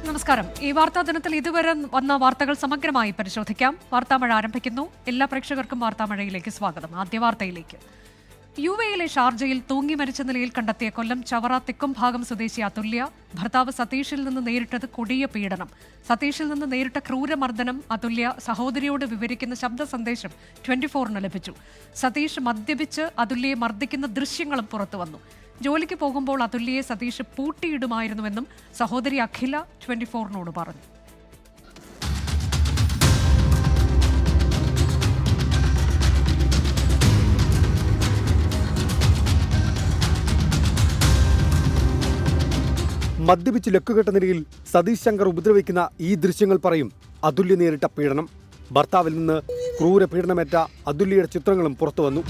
നമസ്കാരം. ഈ വാർത്താ ദിനത്തിൽ ഇതുവരെ വന്ന വാർത്തകൾ സമഗ്രമായി പരിശോധിക്കാം. വാർത്താമഴ ആരംഭിക്കുന്നു. എല്ലാ പ്രേക്ഷകർക്കും വാർത്താമഴയിലേക്ക് സ്വാഗതം. ആദ്യ വാർത്തയിലേക്ക്. യുഎയിലെ ഷാർജയിൽ തൂങ്ങി മരിച്ച നിലയിൽ കണ്ടെത്തിയ കൊല്ലം ചവറ തെക്കുംഭാഗം സ്വദേശി അതുല്യ ഭർത്താവ് സതീഷിൽ നിന്ന് നേരിട്ടത് കൊടിയ പീഡനം. സതീഷിൽ നിന്ന് നേരിട്ട ക്രൂരമർദ്ദനം അതുല്യ സഹോദരിയോട് വിവരിക്കുന്ന ശബ്ദ സന്ദേശം 24-ന് ലഭിച്ചു. സതീഷ് മദ്യപിച്ച് അതുല്യയെ മർദ്ദിക്കുന്ന ദൃശ്യങ്ങളും പുറത്തുവന്നു. ജോലിക്ക് പോകുമ്പോൾ അതുല്യയെ സതീഷ് പൂട്ടിയിടുമായിരുന്നുവെന്നും സഹോദരി അഖില 24-നോട് പറഞ്ഞു. മദ്യപിച്ച് ലക്കുകെട്ട നിലയിൽ സതീഷ് ശങ്കർ ഉപദ്രവിക്കുന്ന ഈ ദൃശ്യങ്ങൾ പറയും അതുല്യ നേരിട്ട പീഡനം. ഭർത്താവിൽ നിന്ന് ക്രൂര പീഡനമേറ്റ അതുല്യയുടെ ചിത്രങ്ങളും പുറത്തുവന്നു.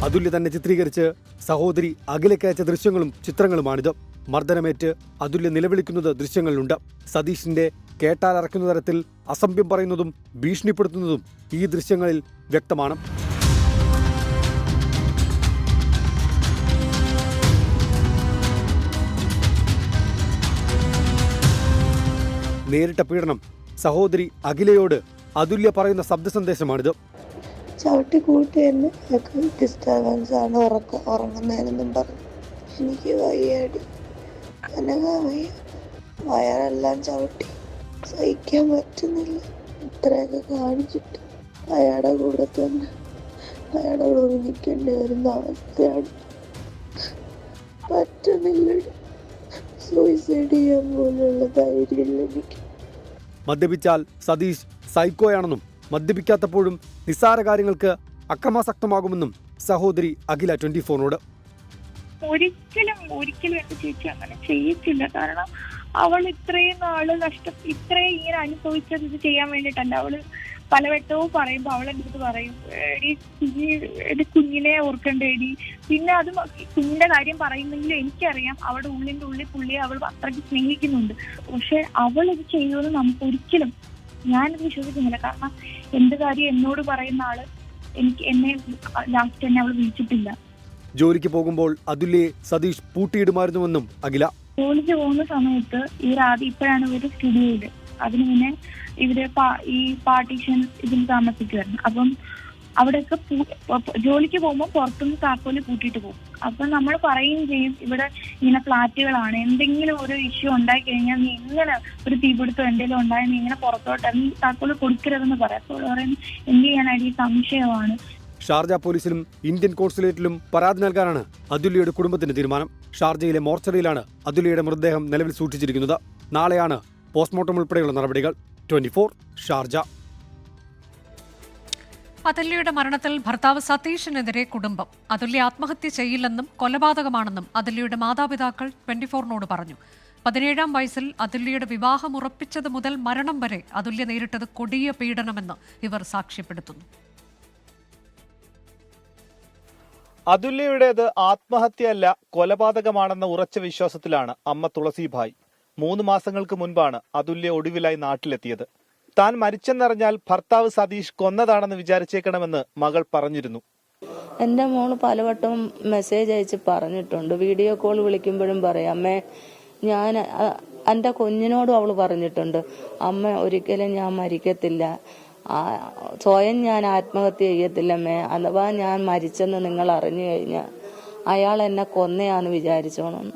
അതുല്യ തന്നെ ചിത്രീകരിച്ച് സഹോദരി അഖിലയ്ക്ക് അയച്ച ദൃശ്യങ്ങളും ചിത്രങ്ങളുമാണിത്. മർദ്ദനമേറ്റ് അതുല്യ നിലവിളിക്കുന്നത് ദൃശ്യങ്ങളിലുണ്ട്. സതീഷിന്റെ കേട്ടാലറക്കുന്ന തരത്തിൽ അസഭ്യം പറയുന്നതും ഭീഷണിപ്പെടുത്തുന്നതും ഈ ദൃശ്യങ്ങളിൽ വ്യക്തമാണ്. നേരിട്ട പീഡനം സഹോദരി അഖിലയോട് അതുല്യ പറയുന്ന ശബ്ദ സന്ദേശമാണിത്. ചവിട്ടി കൂട്ടി എന്നെ ഡിസ്റ്റർബൻസ് ആണ് ഉറങ്ങുന്നതിനെന്നും പറഞ്ഞു. എനിക്ക് വയ്യാടി അനങ്ങാൻ വയ്യ, വയറെല്ലാം ചവിട്ടി സഹിക്കാൻ പറ്റുന്നില്ല. ഇത്രയൊക്കെ കാണിച്ചിട്ട് അയാളുടെ കൂടെ തന്നെ അയാളുടെ കൂടെ നിൽക്കേണ്ടി വരുന്ന അവസ്ഥയാണ്. പറ്റുന്നില്ല, സൂയിസൈഡ് ചെയ്യാൻ പോലുള്ള ധൈര്യമില്ല എനിക്ക്. മദ്യപിച്ചാൽ സതീഷ് സൈക്കോയാണെന്നും മദ്യപിക്കാത്തപ്പോഴും നിസ്സാര കാര്യങ്ങൾക്ക് അക്രമാസക്തമാകുമെന്നും സഹോദരി അഖില 24-നോട്. ഒരിക്കലും എന്റെ ചേച്ചി അങ്ങനെ ചെയ്യത്തില്ല. കാരണം അവൾ ഇത്രയും നാള് ഇത്രയും ഇങ്ങനെ അനുഭവിച്ചത് ഇത് ചെയ്യാൻ വേണ്ടിയിട്ടല്ല. അവള് പലവട്ടവും പറയുമ്പോ അവൾ എൻ്റെ അടുത്ത് പറയും, എടി കുഞ്ഞിനെ ഓർക്കണ്ടേടി. പിന്നെ അത് കുഞ്ഞിന്റെ കാര്യം പറയുന്നെങ്കിലും എനിക്കറിയാം അവളുടെ ഉള്ളിന്റെ ഉള്ളിൽ പുള്ളിയെ അവൾ അത്രയ്ക്ക് സ്നേഹിക്കുന്നുണ്ട്. പക്ഷെ അവൾ ഇത് ചെയ്യുമെന്ന് നമുക്ക് ഒരിക്കലും ഞാനത് വിശ്വസിക്കുന്നില്ല. കാരണം എന്ത് കാര്യം എന്നോട് പറയുന്ന ആള് എന്നെ ലാസ്റ്റ് തന്നെ അവള് വിളിച്ചിട്ടില്ല. ജോലിക്ക് പോകുമ്പോൾ അതുല്യയെ സതീഷ് പൂട്ടിയിടുമായിരുന്നുവെന്നും അഖില. ജോലിക്ക് പോകുന്ന സമയത്ത് ഇപ്പോഴാണ് ഇവര് സ്റ്റുഡിയോയില്. അതിന് മുന്നേ ഇവര് ഈ പാർട്ടീഷൻ ഇതിൽ താമസിക്കുമായിരുന്നു. അപ്പം അവിടെയൊക്കെ ജോലിക്ക് പോകുമ്പോൾ പുറത്തുനിന്ന് താക്കോല് പൂട്ടിയിട്ട് പോകും. അപ്പൊ നമ്മൾ പറയുകയും ചെയ്യും, ഇവിടെ ഇങ്ങനെ ഫ്ലാറ്റുകളാണ്, എന്തെങ്കിലും ഒരു ഇഷ്യൂ ഉണ്ടായി കഴിഞ്ഞാൽ നീ ഇങ്ങനെ ഒരു തീപിടുത്തം എന്തെങ്കിലും ഉണ്ടായാൽ നീ ഇങ്ങനെ പുറത്തോട്ട് നീ താക്കോല് കൊടുക്കരുതെന്ന് പറയാം. അപ്പോൾ പറയും എന്ത് ചെയ്യാനായിട്ട് ഈ സംശയമാണ്. ഷാർജ പോലീസിലും ഇന്ത്യൻ കോൺസുലേറ്റിലും പരാതി നൽകാനാണ് അതുല്യയുടെ കുടുംബത്തിന്റെ തീരുമാനം. ഷാർജയിലെ മോർച്ചറിയിലാണ് അതുല്യയുടെ മൃതദേഹം നിലവിൽ സൂക്ഷിച്ചിരിക്കുന്നത്. നാളെയാണ് പോസ്റ്റ്മോർട്ടം ഉൾപ്പെടെയുള്ള നടപടികൾ. 24 ഷാർജ. അതുല്യയുടെ മരണത്തിൽ ഭർത്താവ് സതീഷിനെതിരെ കുടുംബം. അതുല്യ ആത്മഹത്യ ചെയ്യില്ലെന്നും കൊലപാതകമാണെന്നും അതുല്യയുടെ മാതാപിതാക്കൾ 24-നോട് പറഞ്ഞു. 17-ാം വയസ്സിൽ അതുല്യയുടെ വിവാഹം ഉറപ്പിച്ചത് മുതൽ മരണം വരെ അതുല്യ നേരിട്ടത് കൊടിയ പീഡനമെന്ന് ഇവർ സാക്ഷ്യപ്പെടുത്തുന്നു. അതുല്യയുടേത് ആത്മഹത്യയല്ല, കൊലപാതകമാണെന്ന ഉറച്ച വിശ്വാസത്തിലാണ് അമ്മ തുളസിഭായ്. 3 മാസങ്ങൾക്ക് മുൻപാണ് അതുല്യ ഒടുവിലായി നാട്ടിലെത്തിയത്. താൻ മരിച്ചെന്നറിഞ്ഞാൽ ഭർത്താവ് സതീഷ് കൊന്നതാണെന്ന് വിചാരിച്ചേക്കണമെന്ന് മകൾ പറഞ്ഞിരുന്നു. എന്റെ മോള് പലവട്ടം മെസ്സേജ് അയച്ച് പറഞ്ഞിട്ടുണ്ട്. വീഡിയോ കോൾ വിളിക്കുമ്പോഴും പറയാം, അമ്മേ ഞാൻ എന്റെ കുഞ്ഞിനോടും അവള് പറഞ്ഞിട്ടുണ്ട്, അമ്മ ഒരിക്കലും ഞാൻ മരിക്കത്തില്ല, സ്വയം ഞാൻ ആത്മഹത്യ ചെയ്യത്തില്ലമ്മേ, അഥവാ ഞാൻ മരിച്ചെന്ന് നിങ്ങൾ അറിഞ്ഞു കഴിഞ്ഞാൽ അയാൾ എന്നെ കൊന്നയാന്ന് വിചാരിച്ചോണെന്ന്.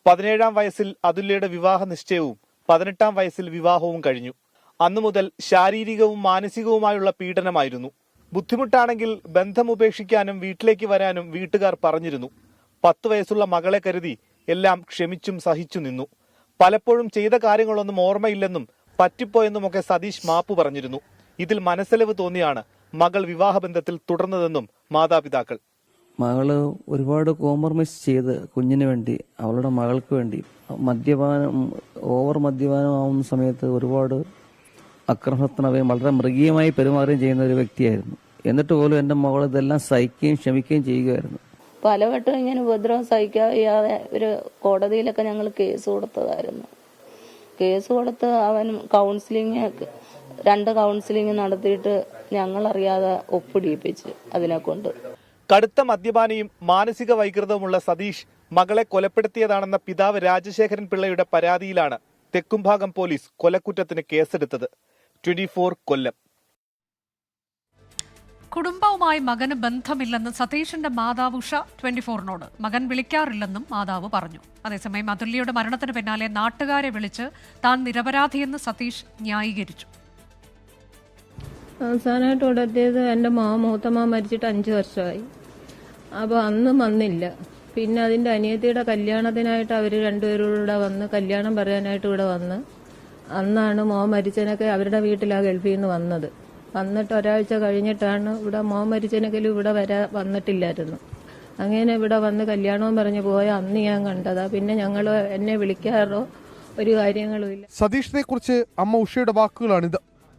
17-ാം വയസ്സിൽ അതുല്യയുടെ വിവാഹ നിശ്ചയവും 18-ാം വയസ്സിൽ വിവാഹവും കഴിഞ്ഞു. അന്നു മുതൽ ശാരീരികവും മാനസികവുമായുള്ള പീഡനമായിരുന്നു. ബുദ്ധിമുട്ടാണെങ്കിൽ ബന്ധം ഉപേക്ഷിക്കാനും വീട്ടിലേക്ക് വരാനും വീട്ടുകാർ പറഞ്ഞിരുന്നു. 10 വയസ്സുള്ള മകളെ കരുതി എല്ലാം ക്ഷമിച്ചും സഹിച്ചു നിന്നു. പലപ്പോഴും ചെയ്ത കാര്യങ്ങളൊന്നും ഓർമ്മയില്ലെന്നും പറ്റിപ്പോയെന്നുമൊക്കെ സതീഷ് മാപ്പ് പറഞ്ഞിരുന്നു. ഇതിൽ മനസ്സലിവ് തോന്നിയാണ് മകൾ വിവാഹബന്ധത്തിൽ തുടർന്നതെന്നും മാതാപിതാക്കൾ. മകള് ഒരുപാട് കോംപ്രമൈസ് ചെയ്ത് കുഞ്ഞിന് വേണ്ടി, അവളുടെ മകൾക്ക് വേണ്ടി, ഓവർ മദ്യപാനമാവുന്ന സമയത്ത് ഒരുപാട് ആക്രമണത്തിനവയും വളരെ മൃഗീയമായി പെരുമാറുകയും ചെയ്യുന്ന ഒരു വ്യക്തിയായിരുന്നു. എന്നിട്ട് പോലും എന്റെ മകൾ ഇതെല്ലാം സഹിക്കുകയും ക്ഷമിക്കുകയും ചെയ്യുകയായിരുന്നു. പലവട്ടം ഇങ്ങനെ ഉപദ്രവം സഹിക്കാതെ ഒരു കോടതിയിലൊക്കെ ഞങ്ങൾ കേസ് കൊടുത്തതായിരുന്നു. കേസ് കൊടുത്ത് അവൻ 2 കൗൺസിലിംഗ് നടത്തിയിട്ട് ഞങ്ങളറിയാതെ ഒപ്പിടിയിപ്പിച്ച് അതിനെ കൊണ്ട്. കടുത്ത മദ്യപാനിയും മാനസിക വൈകൃതവുമുള്ള സതീഷ് മകളെ കൊലപ്പെടുത്തിയതാണെന്ന പിതാവ് രാജശേഖരൻ പിള്ളയുടെ പരാതിയിലാണ് തെക്കുംഭാഗം പോലീസ് കൊലക്കുറ്റത്തിന് കേസെടുത്തത്. 24 കൊല്ലം. കുടുംബവുമായി മകന് ബന്ധമില്ലെന്ന് സതീഷിന്റെ മാതാവ് ഉഷ 24നോട്. മകൻ വിളിക്കാറില്ലെന്നും മാതാവ് പറഞ്ഞു. അതേസമയം അതുല്യയുടെ മരണത്തിന് പിന്നാലെ നാട്ടുകാരെ വിളിച്ച് താൻ നിരപരാധിയെന്ന് സതീഷ് ന്യായീകരിച്ചു. അവസാനമായിട്ട് കൊടുത്തിയത് എൻ്റെ മൂത്തമ്മ മരിച്ചിട്ട് 5 വർഷമായി. അപ്പോൾ അന്നും വന്നില്ല. പിന്നെ അതിൻ്റെ അനിയത്തിയുടെ കല്യാണത്തിനായിട്ട് അവർ രണ്ടുപേരും കൂടെ വന്ന് കല്യാണം പറയാനായിട്ട് ഇവിടെ വന്ന് അന്നാണ് മരിച്ചനൊക്കെ അവരുടെ വീട്ടിലാണ് ഗൾഫിൽ നിന്ന് വന്നത്. വന്നിട്ട് ഒരാഴ്ച കഴിഞ്ഞിട്ടാണ് ഇവിടെ മരിച്ചനെങ്കിലും ഇവിടെ വന്നിട്ടില്ലായിരുന്നു. അങ്ങനെ ഇവിടെ വന്ന് കല്യാണവും പറഞ്ഞ് പോയ അന്ന് ഞാൻ കണ്ടതാ. പിന്നെ ഞങ്ങൾ എന്നെ വിളിക്കാറോ ഒരു കാര്യങ്ങളുമില്ല. സതീഷിനെ കുറിച്ച് അമ്മ ഉഷയുടെ വാക്കുകളാണിത്.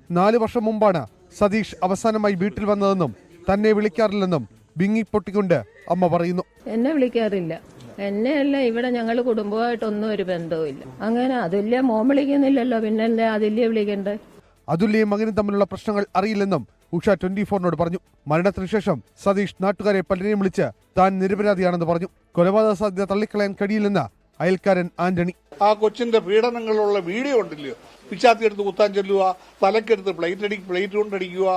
4 വർഷം മുമ്പാണ് സതീഷ് അവസാനമായി വീട്ടിൽ വന്നതെന്നും തന്നെ വിളിക്കാറില്ലെന്നും ബിങ്ങി പൊട്ടിക്കൊണ്ട് അമ്മ പറയുന്നു. എന്നെ വിളിക്കാറില്ല. എന്നെയല്ല, ഇവിടെ ഞങ്ങൾ കുടുംബമായിട്ടൊന്നും ഒരു ബന്ധവുമില്ല. അങ്ങനെ അതുല്യ മോൻ വിളിക്കുന്നില്ലല്ലോ, പിന്നെ എന്താ അതുല്യ വിളിക്കണ്ടേ? അതുല്യയും മകനും തമ്മിലുള്ള പ്രശ്നങ്ങൾ അറിയില്ലെന്നും ഉഷ 24നോട് പറഞ്ഞു. മരണത്തിന് ശേഷം സതീഷ് നാട്ടുകാരെ പലരെയും വിളിച്ച് താൻ നിരപരാധിയാണെന്ന് പറഞ്ഞു. കൊലപാതക സാധ്യത തള്ളിക്കളയാൻ കഴിയില്ലെന്ന് അയൽക്കാരൻ ആന്റണി. ആ കൊച്ചിന്റെ പീഡനങ്ങളുള്ള വീഡിയോ ഉണ്ടല്ലോ, പിച്ചാത്തി എടുത്ത് കുത്താൻ ചെല്ലുക, തലക്കെടുത്ത് പ്ലേറ്റ് കൊണ്ടടിക്കുക,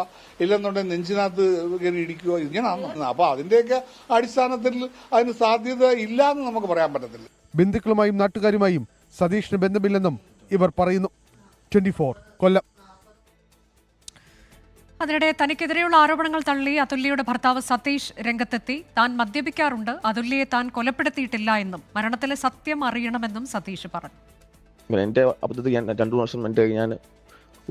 ഇല്ലെന്നുണ്ടെങ്കിൽ നെഞ്ചിനകത്ത് കയറി ഇടിക്കുക, ഇങ്ങനെയാണ്. അപ്പൊ അതിന്റെയൊക്കെ അടിസ്ഥാനത്തിൽ അതിന് സാധ്യത ഇല്ലാന്ന് നമുക്ക് പറയാൻ പറ്റത്തില്ല. ബന്ധുക്കളുമായും നാട്ടുകാരുമായും സതീഷിന് ബന്ധമില്ലെന്നും ഇവർ പറയുന്നു. 24 കൊല്ലം. അതിനിടെ തനിക്കെതിരെയുള്ള ആരോപണങ്ങൾ തള്ളി അതുല്യയുടെ ഭർത്താവ് സതീഷ് രംഗത്തെത്തി. താൻ മദ്യപിക്കാറുണ്ട്, അതുല്യയെ താൻ കൊലപ്പെടുത്തിയിട്ടില്ല എന്നും മരണത്തിലെ സത്യം അറിയണമെന്നും സതീഷ് പറഞ്ഞു. എന്റെ അബദ്ധത്തിൽ ഞാൻ 2 വർഷം മുന്നേ ഞാൻ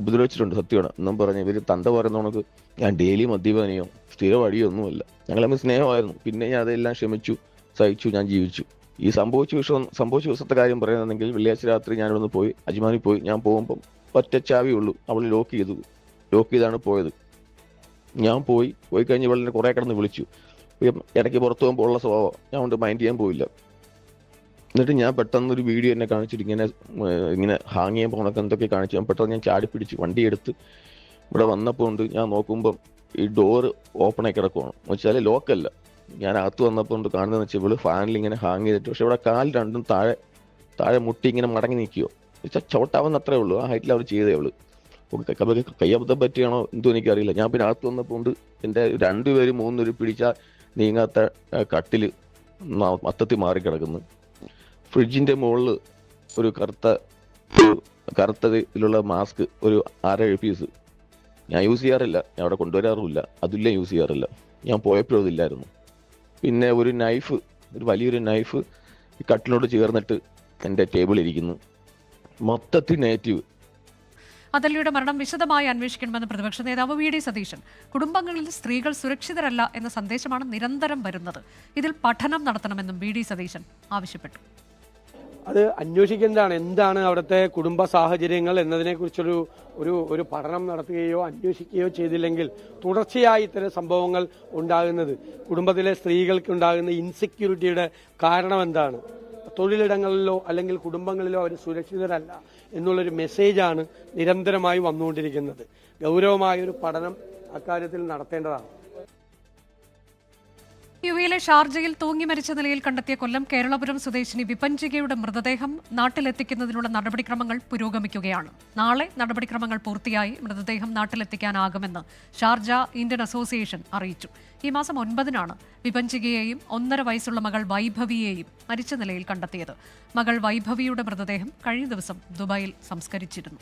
ഉപദ്രവിച്ചിട്ടുണ്ട്, സത്യമാണ് എന്നും പറഞ്ഞ് ഇവർ തന്ത പറയുന്ന കണക്ക് ഞാൻ ഡെയിലി മദ്യപാനിയോ സ്ഥിരം അടിയോ ഒന്നുമല്ല. ഞങ്ങൾ തമ്മിൽ സ്നേഹമായിരുന്നു. പിന്നെ ഞാൻ അതെല്ലാം ക്ഷമിച്ചു, സഹിച്ചു, ഞാൻ ജീവിച്ചു. ഈ സംഭവിച്ച ദിവസത്തെ കാര്യം പറയുന്നതെങ്കിൽ വെള്ളിയാഴ്ച രാത്രി ഞാനിവിടുന്ന് പോയി അജ്മാനിൽ പോയി. ഞാൻ പോകുമ്പം ഒറ്റ ചാവിയേ ഉള്ളൂ, അവൾ ലോക്ക് ചെയ്താണ് പോയത്. ഞാൻ പോയി കഴിഞ്ഞ് ഇവളെ കുറേ കിടന്ന് വിളിച്ചു. ഇടയ്ക്ക് പുറത്തു പോകുമ്പോൾ ഉള്ള സ്വഭാവം ഞാൻ കൊണ്ട് മൈൻഡ് ചെയ്യാൻ പോയില്ല. എന്നിട്ട് ഞാൻ പെട്ടെന്നൊരു വീഡിയോ എന്നെ കാണിച്ചിട്ട് ഇങ്ങനെ ഹാങ് ചെയ്യാൻ പോകുന്നൊക്കെ എന്തൊക്കെ കാണിച്ചു. ഞാൻ പെട്ടെന്ന് ഞാൻ ചാടിപ്പിടിച്ച് വണ്ടിയെടുത്ത് ഇവിടെ വന്നപ്പോൾ ഉണ്ട് ഞാൻ നോക്കുമ്പം ഈ ഡോറ് ഓപ്പണായി കിടക്കുവാണ്. എന്ന് വെച്ചാൽ ലോക്കല്ല. ഞാൻ അകത്ത് വന്നപ്പോൾ ഉണ്ട് കാണുന്നതെന്ന് വെച്ചാൽ ഇവള് ഫാനിൽ ഇങ്ങനെ ഹാങ് ചെയ്തിട്ട്, പക്ഷെ ഇവിടെ കാൽ രണ്ടും താഴെ മുട്ടി ഇങ്ങനെ മടങ്ങി നിൽക്കുമോ, ചവിട്ടാവുന്ന അത്രേ ഉള്ളൂ. ആ ഹൈറ്റിൽ അവർ ചെയ്തേ ഉള്ളൂ. കയ്യബദ്ധം പറ്റിയാണോ എന്തോ എനിക്കറിയില്ല. ഞാൻ പിന്നെ അകത്ത് വന്നപ്പോൾ ഉണ്ട് എൻ്റെ 2 പേര് 3 പേര് പിടിച്ചാൽ നീങ്ങാത്ത കട്ടിൽ മൊത്തത്തിൽ മാറിക്കിടക്കുന്നു. ഫ്രിഡ്ജിന്റെ മുകളിൽ ഒരു കറുത്ത ഇതിലുള്ള മാസ്ക് ഒരു 6-7 പീസ് ഞാൻ യൂസ് ചെയ്യാറില്ല, ഞാൻ അവിടെ കൊണ്ടുവരാറുമില്ല. അതില്ല, യൂസ് ചെയ്യാറില്ല. ഞാൻ പോയപ്പോഴും അതില്ലായിരുന്നു. പിന്നെ ഒരു വലിയൊരു നൈഫ് ഈ കട്ടിലോട് ചേർന്നിട്ട് എൻ്റെ ടേബിളിൽ ഇരിക്കുന്നു. മൊത്തത്തിൽ നെഗറ്റീവ്. അതുല്യയുടെ മരണം വിശദമായി അന്വേഷിക്കണമെന്ന് പ്രതിപക്ഷ നേതാവ് വി ഡി സതീശൻ. കുടുംബങ്ങളിൽ സ്ത്രീകൾ സുരക്ഷിതരല്ല എന്ന സന്ദേശമാണ് നിരന്തരം വരുന്നത്. ഇതിൽ പഠനം നടത്തണമെന്നും വി ഡി സതീശൻ ആവശ്യപ്പെട്ടു. അത് അന്വേഷിക്കേണ്ടതാണ്. എന്താണ് അവിടുത്തെ കുടുംബ സാഹചര്യങ്ങൾ എന്നതിനെക്കുറിച്ചൊരു ഒരു പഠനം നടത്തുകയോ അന്വേഷിക്കുകയോ ചെയ്തില്ലെങ്കിൽ തുടർച്ചയായി ഇത്തരം സംഭവങ്ങൾ ഉണ്ടാകുന്നത് കുടുംബത്തിലെ സ്ത്രീകൾക്ക് ഉണ്ടാകുന്ന ഇൻസെക്യൂരിറ്റിയുടെ കാരണം എന്താണ്, തൊഴിലിടങ്ങളിലോ അല്ലെങ്കിൽ കുടുംബങ്ങളിലോ അവർ സുരക്ഷിതരല്ല എന്നുള്ളൊരു മെസ്സേജാണ് നിരന്തരമായി വന്നുകൊണ്ടിരിക്കുന്നത്. ഗൗരവമായൊരു പഠനം അക്കാര്യത്തിൽ നടത്തേണ്ടതാണ്. യുഎയിലെ ഷാർജയിൽ തൂങ്ങി മരിച്ച നിലയിൽ കണ്ടെത്തിയ കൊല്ലം കേരളപുരം സ്വദേശിനി വിപഞ്ചികയുടെ മൃതദേഹം നാട്ടിലെത്തിക്കുന്നതിനുള്ള നടപടിക്രമങ്ങൾ പുരോഗമിക്കുകയാണ്. നാളെ നടപടിക്രമങ്ങൾ പൂർത്തിയായി മൃതദേഹം നാട്ടിലെത്തിക്കാനാകുമെന്ന് ഷാർജ ഇന്ത്യൻ അസോസിയേഷൻ അറിയിച്ചു. ഈ മാസം 9-നാണ് വിപഞ്ചികയെയും 1.5 വയസ്സുള്ള മകൾ വൈഭവിയെയും മരിച്ച നിലയിൽ കണ്ടെത്തിയത്. മകൾ വൈഭവിയുടെ മൃതദേഹം കഴിഞ്ഞ ദിവസം ദുബായിൽ സംസ്കരിച്ചിരുന്നു.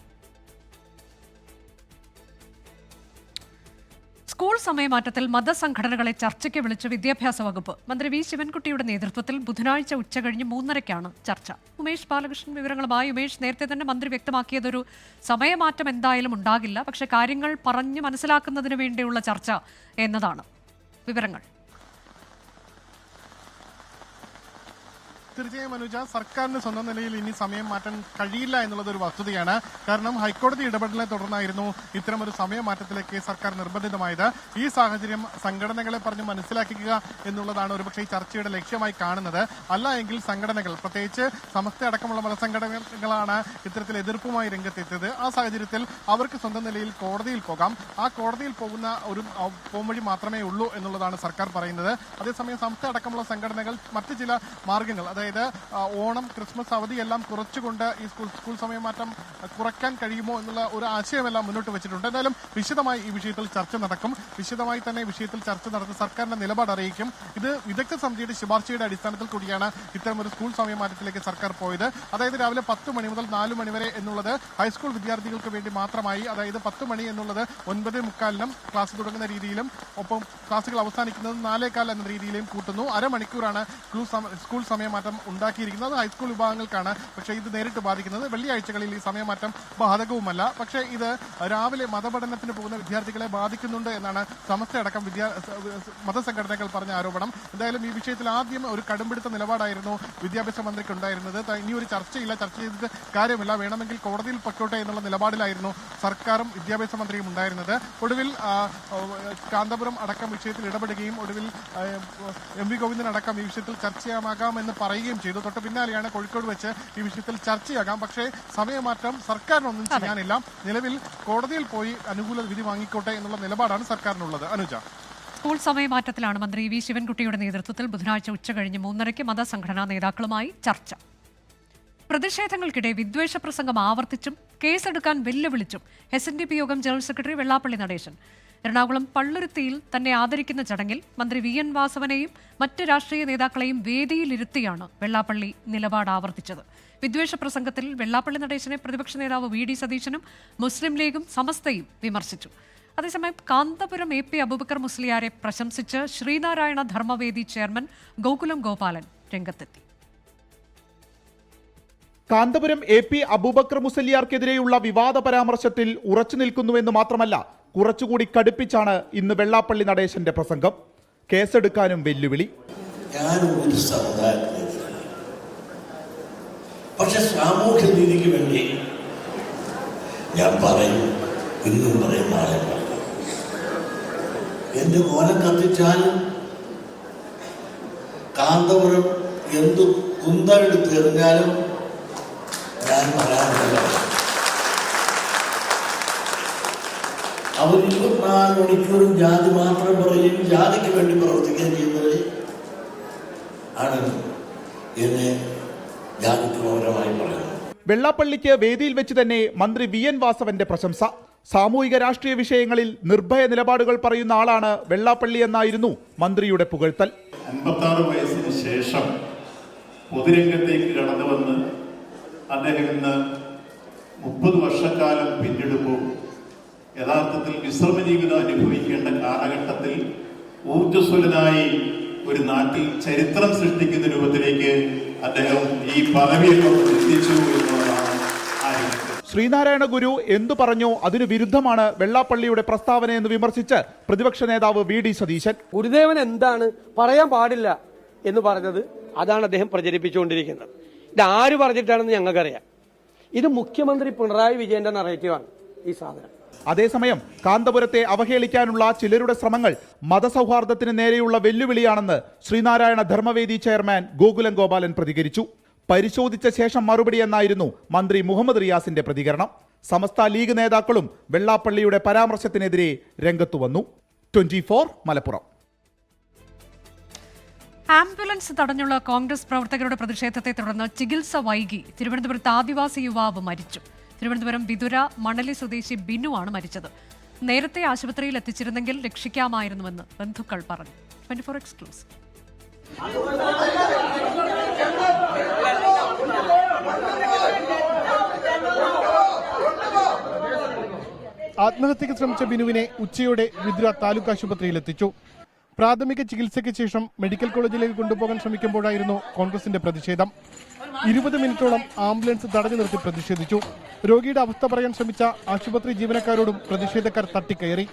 സ്കൂൾ സമയമാറ്റത്തിൽ മതസംഘടനകളെ ചർച്ചയ്ക്ക് വിളിച്ച വിദ്യാഭ്യാസ വകുപ്പ്. മന്ത്രി വി ശിവൻകുട്ടിയുടെ നേതൃത്വത്തിൽ ബുധനാഴ്ച ഉച്ചകഴിഞ്ഞ് 3:30-ക്കാണ് ചർച്ച. ഉമേഷ് ബാലകൃഷ്ണൻ വിവരങ്ങളുമായി. ഉമേഷ്, നേരത്തെ തന്നെ മന്ത്രി വ്യക്തമാക്കിയതൊരു സമയമാറ്റം എന്തായാലും ഉണ്ടാകില്ല, പക്ഷെ കാര്യങ്ങൾ പറഞ്ഞു മനസ്സിലാക്കുന്നതിന് വേണ്ടിയുള്ള ചർച്ച എന്നതാണ്. വിവരങ്ങൾ. തീർച്ചയായും അനുജ, സർക്കാരിന് സ്വന്തം നിലയിൽ ഇനി സമയം മാറ്റാൻ കഴിയില്ല എന്നുള്ളത് ഒരു വസ്തുതയാണ്. കാരണം ഹൈക്കോടതി ഇടപെടലിനെ തുടർന്നായിരുന്നു ഇത്തരമൊരു സമയമാറ്റത്തിലേക്ക് സർക്കാർ നിർബന്ധിതമായത്. ഈ സാഹചര്യം സംഘടനകളെ പറഞ്ഞ് മനസ്സിലാക്കുക എന്നുള്ളതാണ് ഒരുപക്ഷെ ഈ ചർച്ചയുടെ ലക്ഷ്യമായി കാണുന്നത്. അല്ല എങ്കിൽ സംഘടനകൾ, പ്രത്യേകിച്ച് സമസ്ത അടക്കമുള്ള മതസംഘടനകളാണ് ഇത്തരത്തിൽ എതിർപ്പുമായി രംഗത്തെത്തിയത്. ആ സാഹചര്യത്തിൽ അവർക്ക് സ്വന്തം നിലയിൽ കോടതിയിൽ പോകാം. ആ കോടതിയിൽ പോകുന്ന ഒരു പോംവഴി മാത്രമേ ഉള്ളൂ എന്നുള്ളതാണ് സർക്കാർ പറയുന്നത്. അതേസമയം സമസ്ത അടക്കമുള്ള സംഘടനകൾ മറ്റ് ചില മാർഗങ്ങൾ, അതായത് ഓണം, ക്രിസ്മസ് അവധിയെല്ലാം കുറച്ചുകൊണ്ട് ഈ സ്കൂൾ സമയമാറ്റം കുറയ്ക്കാൻ കഴിയുമോ എന്നുള്ള ഒരു ആശയമെല്ലാം മുന്നോട്ട് വെച്ചിട്ടുണ്ട്. എന്തായാലും വിശദമായി ഈ വിഷയത്തിൽ ചർച്ച നടക്കും. വിശദമായി തന്നെ വിഷയത്തിൽ ചർച്ച നടത്തി സർക്കാരിന്റെ നിലപാട് അറിയിക്കും. ഇത് വിദഗ്ധ സമിതിയുടെ ശുപാർശയുടെ അടിസ്ഥാനത്തിൽ കൂടിയാണ് ഇത്തരമൊരു സ്കൂൾ സമയമാറ്റത്തിലേക്ക് സർക്കാർ പോയത്. അതായത് രാവിലെ 10 മണി മുതൽ 4 മണി വരെ എന്നുള്ളത് ഹൈസ്കൂൾ വിദ്യാർത്ഥികൾക്ക് വേണ്ടി മാത്രമായി, അതായത് 10 മണി എന്നുള്ളത് 9:45 ക്ലാസ് തുടങ്ങുന്ന രീതിയിലും ഒപ്പം ക്ലാസുകൾ അവസാനിക്കുന്നത് 4:15 എന്ന രീതിയിലും കൂട്ടുന്നു. അരമണിക്കൂറാണ് സ്കൂൾ സമയമാറ്റം ഉണ്ടാക്കിയിരിക്കുന്നത്. ഹൈസ്കൂൾ വിഭാഗങ്ങൾക്കാണ് പക്ഷേ ഇത് നേരിട്ട് ബാധിക്കുന്നത്. വെള്ളിയാഴ്ചകളിൽ ഈ സമയമാറ്റം ബാധകവുമല്ല. പക്ഷേ ഇത് രാവിലെ മതപഠനത്തിന് പോകുന്ന വിദ്യാർത്ഥികളെ ബാധിക്കുന്നുണ്ട് എന്നാണ് സമസ്തയടക്കം മതസംഘടനകൾ പറഞ്ഞ ആരോപണം. എന്തായാലും ഈ വിഷയത്തിൽ ആദ്യം ഒരു കടുംപിടുത്ത നിലപാടായിരുന്നു വിദ്യാഭ്യാസ മന്ത്രിക്ക് ഉണ്ടായിരുന്നത്. ഇനി ഒരു ചർച്ചയില്ല, ചർച്ച ചെയ്തിട്ട് കാര്യമില്ല, വേണമെങ്കിൽ കോടതിയിൽ പൊക്കോട്ടെ എന്നുള്ള നിലപാടിലായിരുന്നു സർക്കാരും വിദ്യാഭ്യാസ മന്ത്രിയും ഉണ്ടായിരുന്നത്. ഒടുവിൽ കാന്തപുരം അടക്കം വിഷയത്തിൽ ഇടപെടുകയും ഒടുവിൽ MV ഗോവിന്ദൻ അടക്കം ഈ വിഷയത്തിൽ ചർച്ചയാകാമെന്ന് പറയുകയും ചെയ്തു. തൊട്ട് പിന്നാലെയാണ് കോഴിക്കോട് വെച്ച് ഈ വിഷയത്തിൽ ചർച്ചയാകാം, പക്ഷേ സമയമാറ്റം സർക്കാരിനൊന്നും ചെയ്യാനില്ല. നിലവിൽ കോടതിയിൽ പോയി അനുകൂല വിധി വാങ്ങിക്കോട്ടെ എന്നുള്ള നിലപാടാണ് സർക്കാരിനുള്ളത്. അനുജ, സ്കൂൾ സമയമാറ്റത്തിലാണ് മന്ത്രി വി ശിവൻകുട്ടിയുടെ നേതൃത്വത്തിൽ ബുധനാഴ്ച ഉച്ചകഴിഞ്ഞ് 3:30 മതസംഘടനാ നേതാക്കളുമായി ചർച്ച. പ്രതിഷേധങ്ങൾക്കിടെ വിദ്വേഷ പ്രസംഗം ആവർത്തിച്ചും കേസെടുക്കാൻ വെല്ലുവിളിച്ചും SNDP യോഗം ജനറൽ സെക്രട്ടറി വെള്ളാപ്പള്ളി നടേശൻ. എറണാകുളം പള്ളുരുത്തിയിൽ തന്നെ ആദരിക്കുന്ന ചടങ്ങിൽ മന്ത്രി VN വാസവനെയും മറ്റ് രാഷ്ട്രീയ നേതാക്കളെയും വേദിയിലിരുത്തിയാണ് വെള്ളാപ്പള്ളി നിലപാട് ആവർത്തിച്ചത്. വിദ്വേഷ പ്രസംഗത്തിൽ വെള്ളാപ്പള്ളി നടേശനെ പ്രതിപക്ഷ നേതാവ് VD സതീശനും മുസ്ലിം ലീഗും സമസ്തയും വിമർശിച്ചു. അതേസമയം കാന്തപുരം AP അബൂബക്കർ മുസ്ലിയാരെ പ്രശംസിച്ച് ശ്രീനാരായണ ധർമ്മവേദി ചെയർമാൻ ഗോകുലം ഗോപാലൻ രംഗത്തെത്തി. കാന്തപുരം AP അബൂബക്കർ മുസ്ലിയാർക്കെതിരെയുള്ള വിവാദ പരാമർശത്തിൽ ഉറച്ചു നിൽക്കുന്നുവെന്ന് മാത്രമല്ല, കുറച്ചുകൂടി കടുപ്പിച്ചാണ് ഇന്ന് വെള്ളാപ്പള്ളി നടേശന്റെ പ്രസംഗം. കേസെടുക്കാനും വെല്ലുവിളി. പക്ഷെ സാമൂഹ്യ നീതിക്ക് വേണ്ടി ഞാൻ പറയും, ഇന്നും പറയും, നാളെ പറയും. എന്റെ കോലം കത്തിച്ചാലും കാന്തപുരം എന്തു കുന്തമെടുത്ത് എറിഞ്ഞാലും ഞാൻ പറയാനില്ല. അവർ 24 മണിക്കൂറും ജാതി മാത്രം പറയും, ജാതിക്ക് വേണ്ടി പ്രവർത്തിക്കുകയും ചെയ്യുന്നത് ആണ് എന്നെ ജാതിപരമായി പറയുന്നത്. വെള്ളാപ്പള്ളിക്ക് വേദിയിൽ വെച്ച് തന്നെ മന്ത്രി VN വാസവന്റെ പ്രശംസ. സാമൂഹിക രാഷ്ട്രീയ വിഷയങ്ങളിൽ നിർഭയ നിലപാടുകൾ പറയുന്ന ആളാണ് വെള്ളാപ്പള്ളി എന്നായിരുന്നു മന്ത്രിയുടെ പുകഴ്ത്തൽ. 56 വയസ്സിന് ശേഷം പൊതുരംഗത്തേക്ക് കടന്നു വന്ന് അദ്ദേഹം ഇന്ന് 30 വർഷക്കാലം പിന്നിടുമ്പോൾ യഥാർത്ഥത്തിൽ വിശ്രമ ജീവിതം അനുഭവിക്കേണ്ട കാലഘട്ടത്തിൽ ഊർജ്ജസ്വലനായി ഒരു നാട്ടിൽ ചരിത്രം സൃഷ്ടിക്കുന്ന രൂപത്തിലേക്ക് അദ്ദേഹം ഈ പദവിയൊക്കെ എത്തിച്ചു എന്നുള്ളതാണ്. ശ്രീനാരായണ ഗുരു എന്തു പറഞ്ഞോ അതിനു വിരുദ്ധമാണ് വെള്ളാപ്പള്ളിയുടെ പ്രസ്താവനയെന്ന് വിമർശിച്ച് പ്രതിപക്ഷ നേതാവ് VD സതീശൻ. ഗുരുദേവൻ എന്താണ് പറയാൻ പാടില്ല എന്ന് പറഞ്ഞത് അതാണ് അദ്ദേഹം പ്രചരിപ്പിച്ചുകൊണ്ടിരിക്കുന്നത്. ഇത് ആര് പറഞ്ഞിട്ടാണെന്ന് ഞങ്ങൾക്കറിയാം. ഇത് മുഖ്യമന്ത്രി പിണറായി വിജയന്റെ നറേറ്റീവാണ് ഈ സാധനം. അതേസമയം കാന്തപുരത്തെ അവഹേളിക്കാനുള്ള ചിലരുടെ ശ്രമങ്ങൾ മതസൗഹാർദ്ദത്തിന് നേരെയുള്ള വെല്ലുവിളിയാണെന്ന് ശ്രീനാരായണ ധർമ്മവേദി ചെയർമാൻ ഗോകുലം ഗോപാലൻ പ്രതികരിച്ചു. പരിശോധിച്ച ശേഷം മറുപടി എന്നായിരുന്നു മന്ത്രി മുഹമ്മദ് റിയാസിന്റെ പ്രതികരണം. സമസ്ത ലീഗ് നേതാക്കളും വെള്ളാപ്പള്ളിയുടെ പരാമർശത്തിനെതിരെ രംഗത്തു വന്നു. 24 മലപ്പുറം. ആംബുലൻസ് തടഞ്ഞുള്ള കോൺഗ്രസ് പ്രവർത്തകരുടെ പ്രതിഷേധത്തെ തുടർന്ന് ചികിത്സ വൈകി തിരുവനന്തപുരത്ത് ആദിവാസി യുവാവ് മരിച്ചു. തിരുവനന്തപുരം വിതുര മണലി സ്വദേശി ബിനു ആണ് മരിച്ചത്. നേരത്തെ ആശുപത്രിയിൽ എത്തിച്ചിരുന്നെങ്കിൽ രക്ഷിക്കാമായിരുന്നുവെന്ന് ബന്ധുക്കൾ പറഞ്ഞു. 24 എക്സ്ക്ലൂസീവ്. ആത്മഹത്യക്ക് ശ്രമിച്ച ബിനുവിനെ ഉച്ചയോടെ വിതുര താലൂക്ക് ആശുപത്രിയിൽ എത്തിച്ചു. പ്രാഥമിക ചികിത്സയ്ക്ക് ശേഷം മെഡിക്കൽ കോളേജിലേക്ക് കൊണ്ടുപോകാൻ ശ്രമിക്കുമ്പോഴായിരുന്നു കോൺഗ്രസിന്റെ പ്രതിഷേധം. 20 മിനിറ്റോളം ആംബുലൻസ് തടഞ്ഞു നിർത്തി പ്രതിഷേധിച്ചു. രോഗിയുടെ അവസ്ഥ പറയാൻ ശ്രമിച്ച ആശുപത്രി ജീവനക്കാരോടും പ്രതിഷേധക്കാർ തട്ടിക്കയറി.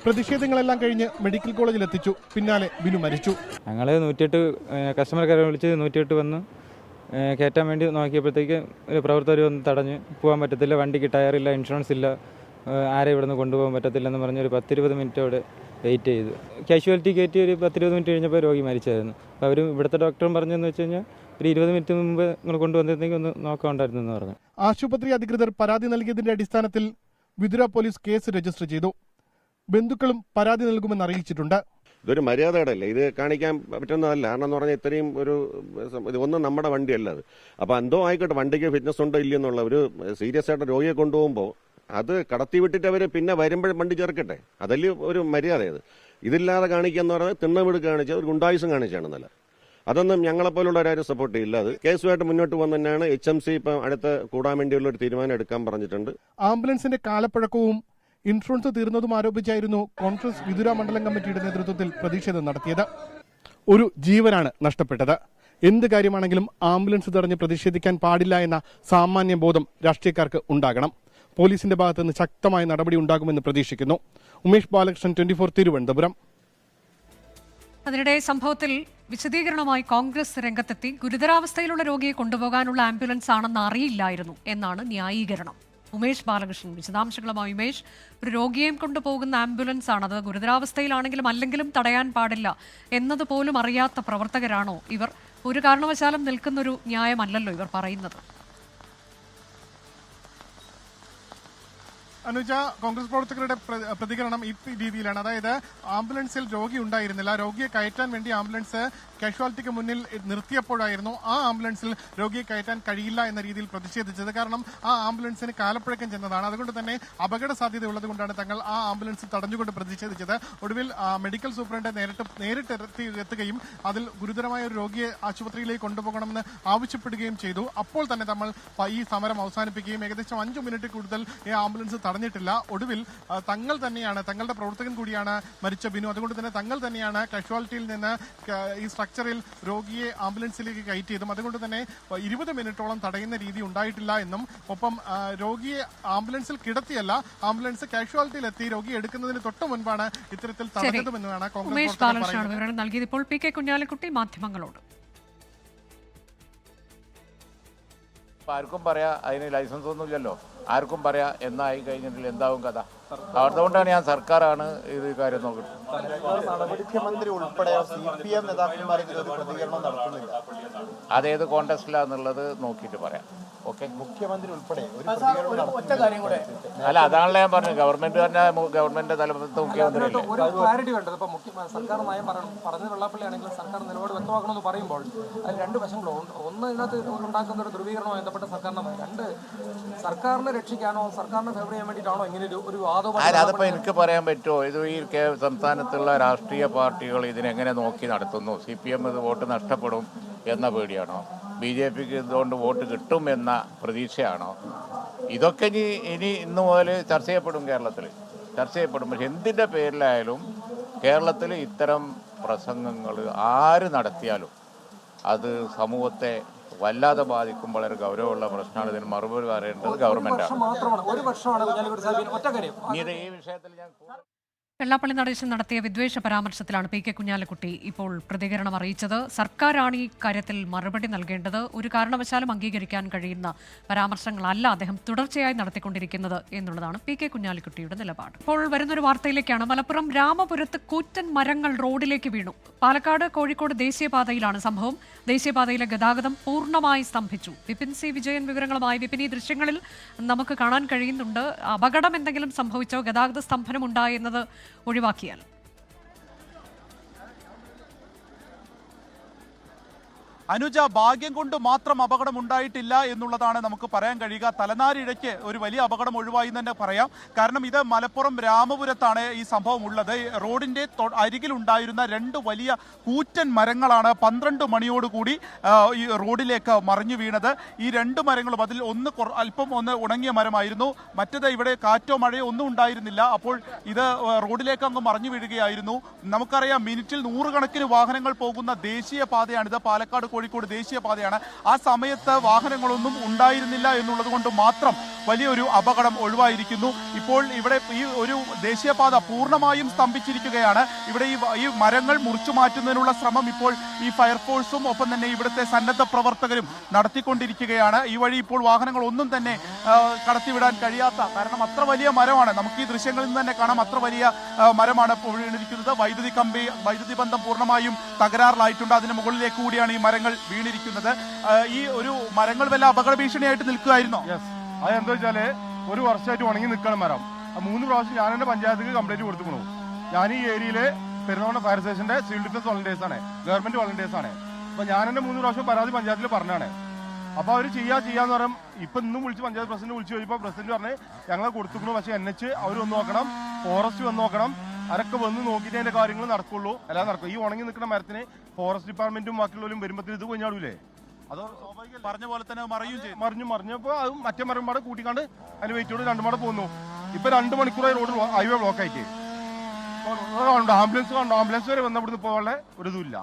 പ്രതിഷേധങ്ങളെല്ലാം കഴിഞ്ഞ് മെഡിക്കൽ കോളേജിൽ എത്തിച്ചു. പിന്നാലെ ബിനു മരിച്ചു. ഞങ്ങൾ 108 കസ്റ്റമർ കെയർ വിളിച്ച് 108 വന്ന് കയറ്റാൻ വേണ്ടി നോക്കിയപ്പോഴത്തേക്ക് ഒരു പ്രവർത്തകർ വന്ന് തടഞ്ഞ് പോകാൻ പറ്റത്തില്ല, വണ്ടിക്ക് ടയറില്ല, ഇൻഷുറൻസ് ഇല്ല, ആരെ ഇവിടെ നിന്ന് കൊണ്ടുപോകാൻ പറ്റത്തില്ലെന്ന് പറഞ്ഞ് ഒരു 10-20 മിനിറ്റ് അവിടെ വെയിറ്റ് ചെയ്തു. കാഷ്വാലിറ്റി കയറ്റി ഒരു 10-20 മിനിറ്റ് കഴിഞ്ഞപ്പോൾ രോഗി മരിച്ചായിരുന്നു. അപ്പോൾ അവർ ഇവിടുത്തെ ഡോക്ടറും പറഞ്ഞതെന്ന് വെച്ച് കഴിഞ്ഞാൽ ഒരു 20 മിനിറ്റ് മുമ്പ് നിങ്ങൾ കൊണ്ടുവന്നിരുന്നെങ്കിൽ ഒന്ന് നോക്കാണ്ടായിരുന്നു എന്ന് പറഞ്ഞു. ആശുപത്രി അധികൃതർ പരാതി നൽകിയതിന്റെ അടിസ്ഥാനത്തിൽ വിതുര പോലീസ് കേസ് രജിസ്റ്റർ ചെയ്തു. ബന്ധുക്കളും പരാതി നൽകുമെന്ന് അറിയിച്ചിട്ടുണ്ട്. ഇതൊരു മര്യാദയുടെയല്ലേ, ഇത് കാണിക്കാൻ പറ്റുന്നതല്ല. കാരണം എന്ന് പറഞ്ഞാൽ ഇത്രയും ഇതൊന്നും നമ്മുടെ വണ്ടിയല്ല അത്. അപ്പോൾ എന്തോ ആയിക്കോട്ടെ, വണ്ടിക്ക് ഫിറ്റ്നസ് ഉണ്ടോ ഇല്ലെന്നുള്ള ഒരു സീരിയസ് ആയിട്ട് രോഗിയെ കൊണ്ടുപോകുമ്പോൾ അത് കടത്തി വിട്ടിട്ട് അവർ പിന്നെ വരുമ്പോഴും വണ്ടി ചേർക്കട്ടെ, അതല്ലേ ഒരു മര്യാദയത്. ഇതില്ലാതെ കാണിക്കുക എന്ന് പറഞ്ഞാൽ തിണ്ണവീട് കാണിച്ച ഒരു ഗുണ്ടായുസം കാണിച്ചാണെന്നല്ല. അതൊന്നും ഞങ്ങളെപ്പോലുള്ളവരാരും സപ്പോർട്ട് ചെയ്യില്ല. അത് കേസുമായിട്ട് മുന്നോട്ട് വന്നു തന്നെയാണ്. HMC ഇപ്പം അടുത്ത് കൂടാൻ വേണ്ടിയുള്ള ഒരു തീരുമാനം എടുക്കാൻ പറഞ്ഞിട്ടുണ്ട്. ആംബുലൻസിന്റെ കാലപ്പഴക്കവും ഇൻഷുറൻസ് തീർന്നതും ആരോപിച്ചായിരുന്നു കോൺഗ്രസ് വിതുര മണ്ഡലം കമ്മിറ്റിയുടെ നേതൃത്വത്തിൽ പ്രതിഷേധം നടത്തിയത്. ഒരു ജീവനാണ് നഷ്ടപ്പെട്ടത്. എന്ത് കാര്യമാണെങ്കിലും ആംബുലൻസ് തടഞ്ഞ് പ്രതിഷേധിക്കാൻ പാടില്ല എന്ന സാമാന്യ ബോധം രാഷ്ട്രീയക്കാർക്ക് ഉണ്ടാകണം. പോലീസിന്റെ ഭാഗത്ത് നിന്ന് ശക്തമായ നടപടി ഉണ്ടാകുമെന്ന് പ്രതീക്ഷിക്കുന്നു. ഉമേഷ് ബാലകൃഷ്ണൻ, 24 തിരുവനന്തപുരം. അതിനിടെ സംഭവത്തിൽ വിശദീകരണവുമായി കോൺഗ്രസ് രംഗത്തെത്തി. ഗുരുതരാവസ്ഥയിലുള്ള രോഗിയെ കൊണ്ടുപോകാനുള്ള ആംബുലൻസ് ആണെന്ന് അറിയില്ലായിരുന്നു എന്നാണ് ന്യായീകരണം. ഉമേഷ് ബാലകൃഷ്ണൻ വിശദാംശങ്ങളുമായി. ഉമേഷ്, ഒരു രോഗിയെയും കൊണ്ടുപോകുന്ന ആംബുലൻസ് ആണത്, ഗുരുതരാവസ്ഥയിലാണെങ്കിലും അല്ലെങ്കിലും തടയാൻ പാടില്ല എന്നതുപോലും അറിയാത്ത പ്രവർത്തകരാണോ ഇവർ? ഒരു കാരണവശാലും നിൽക്കുന്നൊരു ന്യായമല്ലല്ലോ ഇവർ പറയുന്നത്. അനുജ, കോൺഗ്രസ് പ്രവർത്തകരുടെ പ്രതികരണം ഈ രീതിയിലാണ്. അതായത് ആംബുലൻസിൽ രോഗി ഉണ്ടായിരുന്നില്ല, രോഗിയെ കയറ്റാൻ വേണ്ടി ആംബുലൻസ് കാഷ്വാലിറ്റിക്ക് മുന്നിൽ നിർത്തിയപ്പോഴായിരുന്നു ആ ആംബുലൻസിൽ രോഗിയെ കയറ്റാൻ കഴിയില്ല എന്ന രീതിയിൽ പ്രതിഷേധിച്ചത്. കാരണം ആ ആംബുലൻസിന് കാലപ്പഴക്കം ചെന്നതാണ്. അതുകൊണ്ട് തന്നെ അപകട സാധ്യത ഉള്ളതുകൊണ്ടാണ് തങ്ങൾ ആ ആംബുലൻസ് തടഞ്ഞുകൊണ്ട് പ്രതിഷേധിച്ചത്. ഒടുവിൽ മെഡിക്കൽ സൂപ്രണ്ട് നേരിട്ട് എത്തുകയും അതിൽ ഗുരുതരമായ ഒരു രോഗിയെ ആശുപത്രിയിലേക്ക് കൊണ്ടുപോകണമെന്ന് ആവശ്യപ്പെടുകയും ചെയ്തു. അപ്പോൾ തന്നെ നമ്മൾ ഈ സമരം അവസാനിപ്പിക്കുകയും ഏകദേശം 5 മിനിറ്റ് കൂടുതൽ ഈ ആംബുലൻസ് തടഞ്ഞിട്ടില്ല. ഒടുവിൽ തങ്ങൾ തന്നെയാണ്, തങ്ങളുടെ പ്രവർത്തകൻ കൂടിയാണ് മരിച്ച ബിനു. അതുകൊണ്ട് തന്നെ തങ്ങൾ തന്നെയാണ് കാഷ്വാലിറ്റിയിൽ നിന്ന് ഈ സ്ട്രക്ചറിൽ രോഗിയെ ആംബുലൻസിലേക്ക് കയറ്റിയതും. അതുകൊണ്ട് തന്നെ 20 മിനിറ്റോളം തടയുന്ന രീതി ഉണ്ടായിട്ടില്ല എന്നും, ഒപ്പം രോഗിയെ ആംബുലൻസിൽ കിടത്തിയല്ല, ആംബുലൻസ് കാഷ്വാലിറ്റിയിൽ എത്തി രോഗിയെ എടുക്കുന്നതിന് തൊട്ട് മുൻപാണ് ഇത്തരത്തിൽ തടഞ്ഞതുമെന്നാണ് കോൺഗ്രസ് വിവരങ്ങൾ നൽകിയത്. ഇപ്പോൾ PK കുഞ്ഞാലിക്കുട്ടി മാധ്യമങ്ങളോട്. ആർക്കും പറയാ അതിന് ലൈസൻസ് ഒന്നും ഇല്ലല്ലോ, ആർക്കും പറയാ എന്നായി കഴിഞ്ഞിട്ടില്ല എന്താവും കഥ. അതുകൊണ്ടാണ് ഞാൻ സർക്കാരാണ് ഇത് കാര്യം നോക്കുന്നത്. മുഖ്യമന്ത്രി ഉൾപ്പെടെ CPM നേതാക്കന്മാർ പ്രതികരണം നടത്തുന്നില്ല. അതേത് കോൺടെസ്റ്റിലാന്നുള്ളത് നോക്കിയിട്ട് പറയാം. ഓക്കെ, മുഖ്യമന്ത്രി ഉൾപ്പെടെ അല്ല, അതാണല്ലോ ഞാൻ പറഞ്ഞു. ഗവൺമെന്റ് തന്നെ ഗവൺമെന്റിന്റെ തലപ്പത്ത് മുഖ്യമന്ത്രി ഒരു ക്ലാരിറ്റി വേണ്ടത്. ഇപ്പൊ സർക്കാർ നയം പറഞ്ഞ വെള്ളാപ്പള്ളി ആണെങ്കിലും സർക്കാർ നിലപാട് വ്യക്തമാക്കണമെന്ന് പറയുമ്പോൾ അതിൽ 2 വശങ്ങളുണ്ട്. ഒന്ന്, ഇതിനകത്ത് ഉണ്ടാക്കുന്ന ഒരു ധ്രുവീകരണവുമായി ബന്ധപ്പെട്ട സർക്കാരിന്റെ നയം. 2, സർക്കാരിനെ രക്ഷിക്കാനോ സർക്കാരിനെ ഫേവർ ചെയ്യാൻ വേണ്ടിയിട്ടാണോ ഇങ്ങനെ ഒരു വാദം? അതിപ്പോ എനിക്ക് പറയാൻ പറ്റുമോ? ഇത് ഈ സംസ്ഥാനത്തുള്ള രാഷ്ട്രീയ പാർട്ടികൾ ഇതിനെങ്ങനെ നോക്കി നടത്തുന്നു? CPM ഇത് വോട്ട് നഷ്ടപ്പെടും എന്ന പേടിയാണോ? BJPക്ക് ഇതുകൊണ്ട് വോട്ട് കിട്ടും എന്ന പ്രതീക്ഷയാണോ? ഇതൊക്കെ ഇനി ഇന്നു മുതൽ ചർച്ച ചെയ്യപ്പെടും, കേരളത്തിൽ ചർച്ച ചെയ്യപ്പെടും. പക്ഷെ എന്തിൻ്റെ പേരിലായാലും കേരളത്തിൽ ഇത്തരം പ്രസംഗങ്ങൾ ആര് നടത്തിയാലും അത് സമൂഹത്തെ വല്ലാതെ ബാധിക്കും. വളരെ ഗൗരവമുള്ള പ്രശ്നമാണ്. ഇതിന് മറുപടി പറയേണ്ടത് ഗവൺമെന്റാണ്. ഈ വിഷയത്തിൽ ഞാൻ വെള്ളാപ്പള്ളി നടേശൻ നടത്തിയ വിദ്വേഷ പരാമർശത്തിലാണ് PK കുഞ്ഞാലിക്കുട്ടി ഇപ്പോൾ പ്രതികരണം അറിയിച്ചത്. സർക്കാരാണ് ഈ കാര്യത്തിൽ മറുപടി നൽകേണ്ടത്. ഒരു കാരണവശാലും അംഗീകരിക്കാൻ കഴിയുന്ന പരാമർശങ്ങളല്ല അദ്ദേഹം തുടർച്ചയായി നടത്തിക്കൊണ്ടിരിക്കുന്നത് എന്നുള്ളതാണ് PK കുഞ്ഞാലിക്കുട്ടിയുടെ നിലപാട്. ഇപ്പോൾ വരുന്നൊരു വാർത്തയിലേക്കാണ്. മലപ്പുറം രാമപുരത്ത് കൂറ്റൻ മരങ്ങൾ റോഡിലേക്ക് വീണു. പാലക്കാട് കോഴിക്കോട് ദേശീയപാതയിലാണ് സംഭവം. ദേശീയപാതയിലെ ഗതാഗതം പൂർണ്ണമായി സ്തംഭിച്ചു. വിപിൻ C വിജയൻ വിവരങ്ങളുമായി. വിപിൻ, ഈ ദൃശ്യങ്ങളിൽ നമുക്ക് കാണാൻ കഴിയുന്നുണ്ട്. അപകടം എന്തെങ്കിലും സംഭവിച്ചോ? ഗതാഗത സ്തംഭനം ഉണ്ടായെന്നത് ഒഴിവാക്കിയാൽ? അനുജ, ഭാഗ്യം കൊണ്ട് മാത്രം അപകടം ഉണ്ടായിട്ടില്ല എന്നുള്ളതാണ് നമുക്ക് പറയാൻ കഴിയുക. തലനാരിഴയ്ക്ക് ഒരു വലിയ അപകടം ഒഴിവായി തന്നെ പറയാം. കാരണം ഇത് മലപ്പുറം രാമപുരത്താണ് ഈ സംഭവം ഉള്ളത്. റോഡിന്റെ അരികിലുണ്ടായിരുന്ന 2 വലിയ കൂറ്റൻ മരങ്ങളാണ് 12 മണിയോടുകൂടി ഈ റോഡിലേക്ക് മറിഞ്ഞു വീണത്. ഈ 2 മരങ്ങളും, അതിൽ ഒന്ന് അല്പം ഉണങ്ങിയ മരമായിരുന്നു, മറ്റേത് ഇവിടെ കാറ്റോ മഴയോ ഒന്നും ഉണ്ടായിരുന്നില്ല. അപ്പോൾ ഇത് റോഡിലേക്ക് അങ്ങ് മറിഞ്ഞു വീഴുകയായിരുന്നു. നമുക്കറിയാം, മിനിറ്റിൽ 100 കണക്കിന് വാഹനങ്ങൾ പോകുന്ന ദേശീയ പാതയാണിത്. പാലക്കാട് കോഴിക്കോട് ദേശീയപാതയാണ്. ആ സമയത്ത് വാഹനങ്ങളൊന്നും ഉണ്ടായിരുന്നില്ല എന്നുള്ളത് കൊണ്ട് മാത്രം വലിയൊരു അപകടം ഒഴിവായിരിക്കുന്നു. ഇപ്പോൾ ഇവിടെ ഈ ഒരു ദേശീയപാത പൂർണ്ണമായും സ്തംഭിച്ചിരിക്കുകയാണ്. ഇവിടെ ഈ മരങ്ങൾ മുറിച്ചു മാറ്റുന്നതിനുള്ള ശ്രമം ഇപ്പോൾ ഈ ഫയർഫോഴ്സും ഒപ്പം തന്നെ ഇവിടുത്തെ സന്നദ്ധ പ്രവർത്തകരും നടത്തിക്കൊണ്ടിരിക്കുകയാണ്. ഈ വഴി ഇപ്പോൾ വാഹനങ്ങൾ ഒന്നും തന്നെ കടത്തിവിടാൻ കഴിയാത്ത, കാരണം അത്ര വലിയ മരമാണ്. നമുക്ക് ഈ ദൃശ്യങ്ങളിൽ നിന്ന് തന്നെ കാണാം, അത്ര വലിയ മരമാണ് ഇപ്പോൾ വീണിരിക്കുന്നത്. വൈദ്യുതി ബന്ധം പൂർണ്ണമായും തകരാറിലായിട്ടുണ്ട്. അതിന് മുകളിലേക്ക് കൂടിയാണ് ഈ മരങ്ങൾ വീണിരിക്കുന്നത്. ഈ ഒരു മരങ്ങൾ വല്ല അപകട ഭീഷണിയായിട്ട് നിൽക്കുകയായിരുന്നോ? അതെന്താ വെച്ചാല് ഒരു വർഷമായിട്ട് ഉണങ്ങി നിൽക്കണം മരം. 3 പ്രാവശ്യം ഞാൻ എന്റെ പഞ്ചായത്തിക്ക് കംപ്ലൈന്റ് കൊടുത്തുക്കണു. ഞാൻ ഈ ഏരിയയിലെ പെരുന്നോണ ഫയർ സ്റ്റേഷന്റെ സിവിൽ ഡിഫൻസ് വോളണ്ടിയേഴ്സ് ആണ്, ഗവൺമെന്റ് വോളണ്ടിയേഴ്സ് ആണ്. അപ്പൊ ഞാൻ എന്നെ 3 പ്രാവശ്യം പരാതി പഞ്ചായത്തിൽ പറഞ്ഞാണ്. അപ്പൊ അവര് ചെയ്യാന്ന് പറയും. ഇപ്പൊ ഇന്നും വിളിച്ച് പഞ്ചായത്ത് പ്രസിഡന്റ് വിളിച്ചു കഴിഞ്ഞപ്പോ പ്രസിഡന്റ് പറഞ്ഞ് ഞങ്ങളെ കൊടുത്തുക്കണു, പക്ഷെ NH അവർ വന്ന് നോക്കണം, ഫോറസ്റ്റ് വന്ന് നോക്കണം, അവരൊക്കെ വന്ന് നോക്കിയിട്ട് അതിന്റെ കാര്യങ്ങൾ നടക്കുള്ളൂ, അല്ലാതെ നടക്കും. ഈ ഉണങ്ങി നിൽക്കുന്ന മരത്തിന് ഫോറസ്റ്റ് ഡിപ്പാർട്ട്മെന്റും ബാക്കിയുള്ളവരും വരുമ്പോഴത്തേന് ഇത് കൊഞ്ഞാടൂലേ? അത് പറഞ്ഞ പോലെ തന്നെ മറിഞ്ഞപ്പോ അത് മറ്റേ മരം പാടെ കൂട്ടിക്കാണ്ട് അതിന് വെയിറ്റോട് 2 മാടെ പോകുന്നു. ഇപ്പൊ 2 മണിക്കൂറായി റോഡ് ഹൈവേ ബ്ലോക്ക് ആയിട്ട്. ആംബുലൻസ് വരെ വന്നവിടുന്ന് പോകാനുള്ള ഒരു ഇതുമില്ല.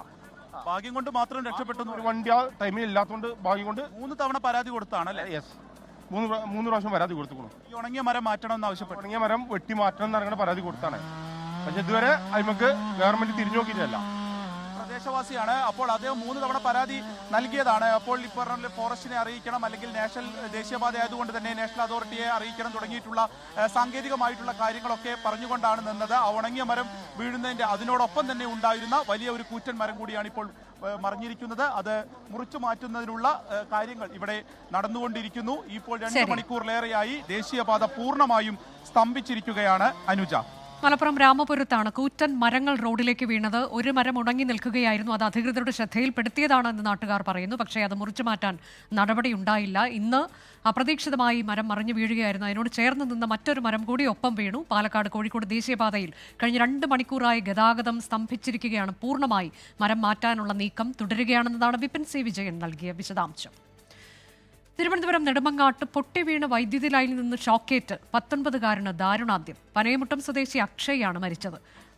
ഭാഗ്യം കൊണ്ട് മാത്രം രക്ഷപ്പെട്ടു. ഒരു വണ്ടി ആ ടൈമിൽ ഇല്ലാത്തതുകൊണ്ട് ഭാഗ്യം കൊണ്ട് 3 തവണ പരാതി കൊടുത്താണ് അല്ലേ? യെസ്, 3 പ്രാവശ്യം പരാതി കൊടുത്തു. ഈ ഉണങ്ങിയ മരം മാറ്റണം എന്ന് ആവശ്യപ്പെട്ടു. ഉണങ്ങിയ മരം വെട്ടി മാറ്റണം എന്ന് പറയുന്ന പരാതി കൊടുത്താണ്. പക്ഷെ ഇതുവരെ നമുക്ക് ഗവൺമെന്റ് തിരിഞ്ഞു നോക്കിയിട്ടല്ല. പ്രദേശവാസിയാണ്. അപ്പോൾ അദ്ദേഹം 3 തവണ പരാതി നൽകിയതാണ്. അപ്പോൾ ഈ പറഞ്ഞ ഫോറസ്റ്റിനെ അറിയിക്കണം, അല്ലെങ്കിൽ ദേശീയപാത ആയതുകൊണ്ട് തന്നെ നാഷണൽ അതോറിറ്റിയെ അറിയിക്കണം തുടങ്ങിയിട്ടുള്ള സാങ്കേതികമായിട്ടുള്ള കാര്യങ്ങളൊക്കെ പറഞ്ഞുകൊണ്ടാണ് നിന്നത്. ആ ഉണങ്ങിയ മരം വീഴുന്നതിന്റെ അതിനോടൊപ്പം തന്നെ ഉണ്ടായിരുന്ന വലിയ ഒരു കൂറ്റൻ മരം കൂടിയാണ് ഇപ്പോൾ മറിഞ്ഞിരിക്കുന്നത്. അത് മുറിച്ചു മാറ്റുന്നതിനുള്ള കാര്യങ്ങൾ ഇവിടെ നടന്നുകൊണ്ടിരിക്കുന്നു. ഇപ്പോൾ 2 മണിക്കൂറിലേറെയായി ദേശീയപാത പൂർണ്ണമായും സ്തംഭിച്ചിരിക്കുകയാണ്. അനുജ, മലപ്പുറം രാമപുരത്താണ് കൂറ്റൻ മരങ്ങൾ റോഡിലേക്ക് വീണത്. ഒരു മരം ഉണങ്ങി നിൽക്കുകയായിരുന്നു. അത് അധികൃതരുടെ ശ്രദ്ധയിൽപ്പെടുത്തിയതാണെന്ന് നാട്ടുകാർ പറയുന്നു. പക്ഷേ അത് മുറിച്ചു മാറ്റാൻ നടപടി ഉണ്ടായില്ല. ഇന്ന് അപ്രതീക്ഷിതമായി മരം മറിഞ്ഞു വീഴുകയായിരുന്നു. അതിനോട് ചേർന്ന് നിന്ന് മറ്റൊരു മരം കൂടി ഒപ്പം വീണു. പാലക്കാട് കോഴിക്കോട് ദേശീയപാതയിൽ കഴിഞ്ഞ 2 മണിക്കൂറായി ഗതാഗതം സ്തംഭിച്ചിരിക്കുകയാണ്. പൂർണ്ണമായി മരം മാറ്റാനുള്ള നീക്കം തുടരുകയാണെന്നതാണ് വിപിൻ സി വിജയൻ നൽകിയ വിശദാംശം. തിരുവനന്തപുരം നെടുമങ്ങാട്ട് പൊട്ടിവീണ് വൈദ്യുതി ലൈനിൽ നിന്ന് ഷോക്കേറ്റ് 19-കാരന് ദാരുണാന്ത്യം. പനയമുട്ടം സ്വദേശി അക്ഷയാണ് മരിച്ചത്.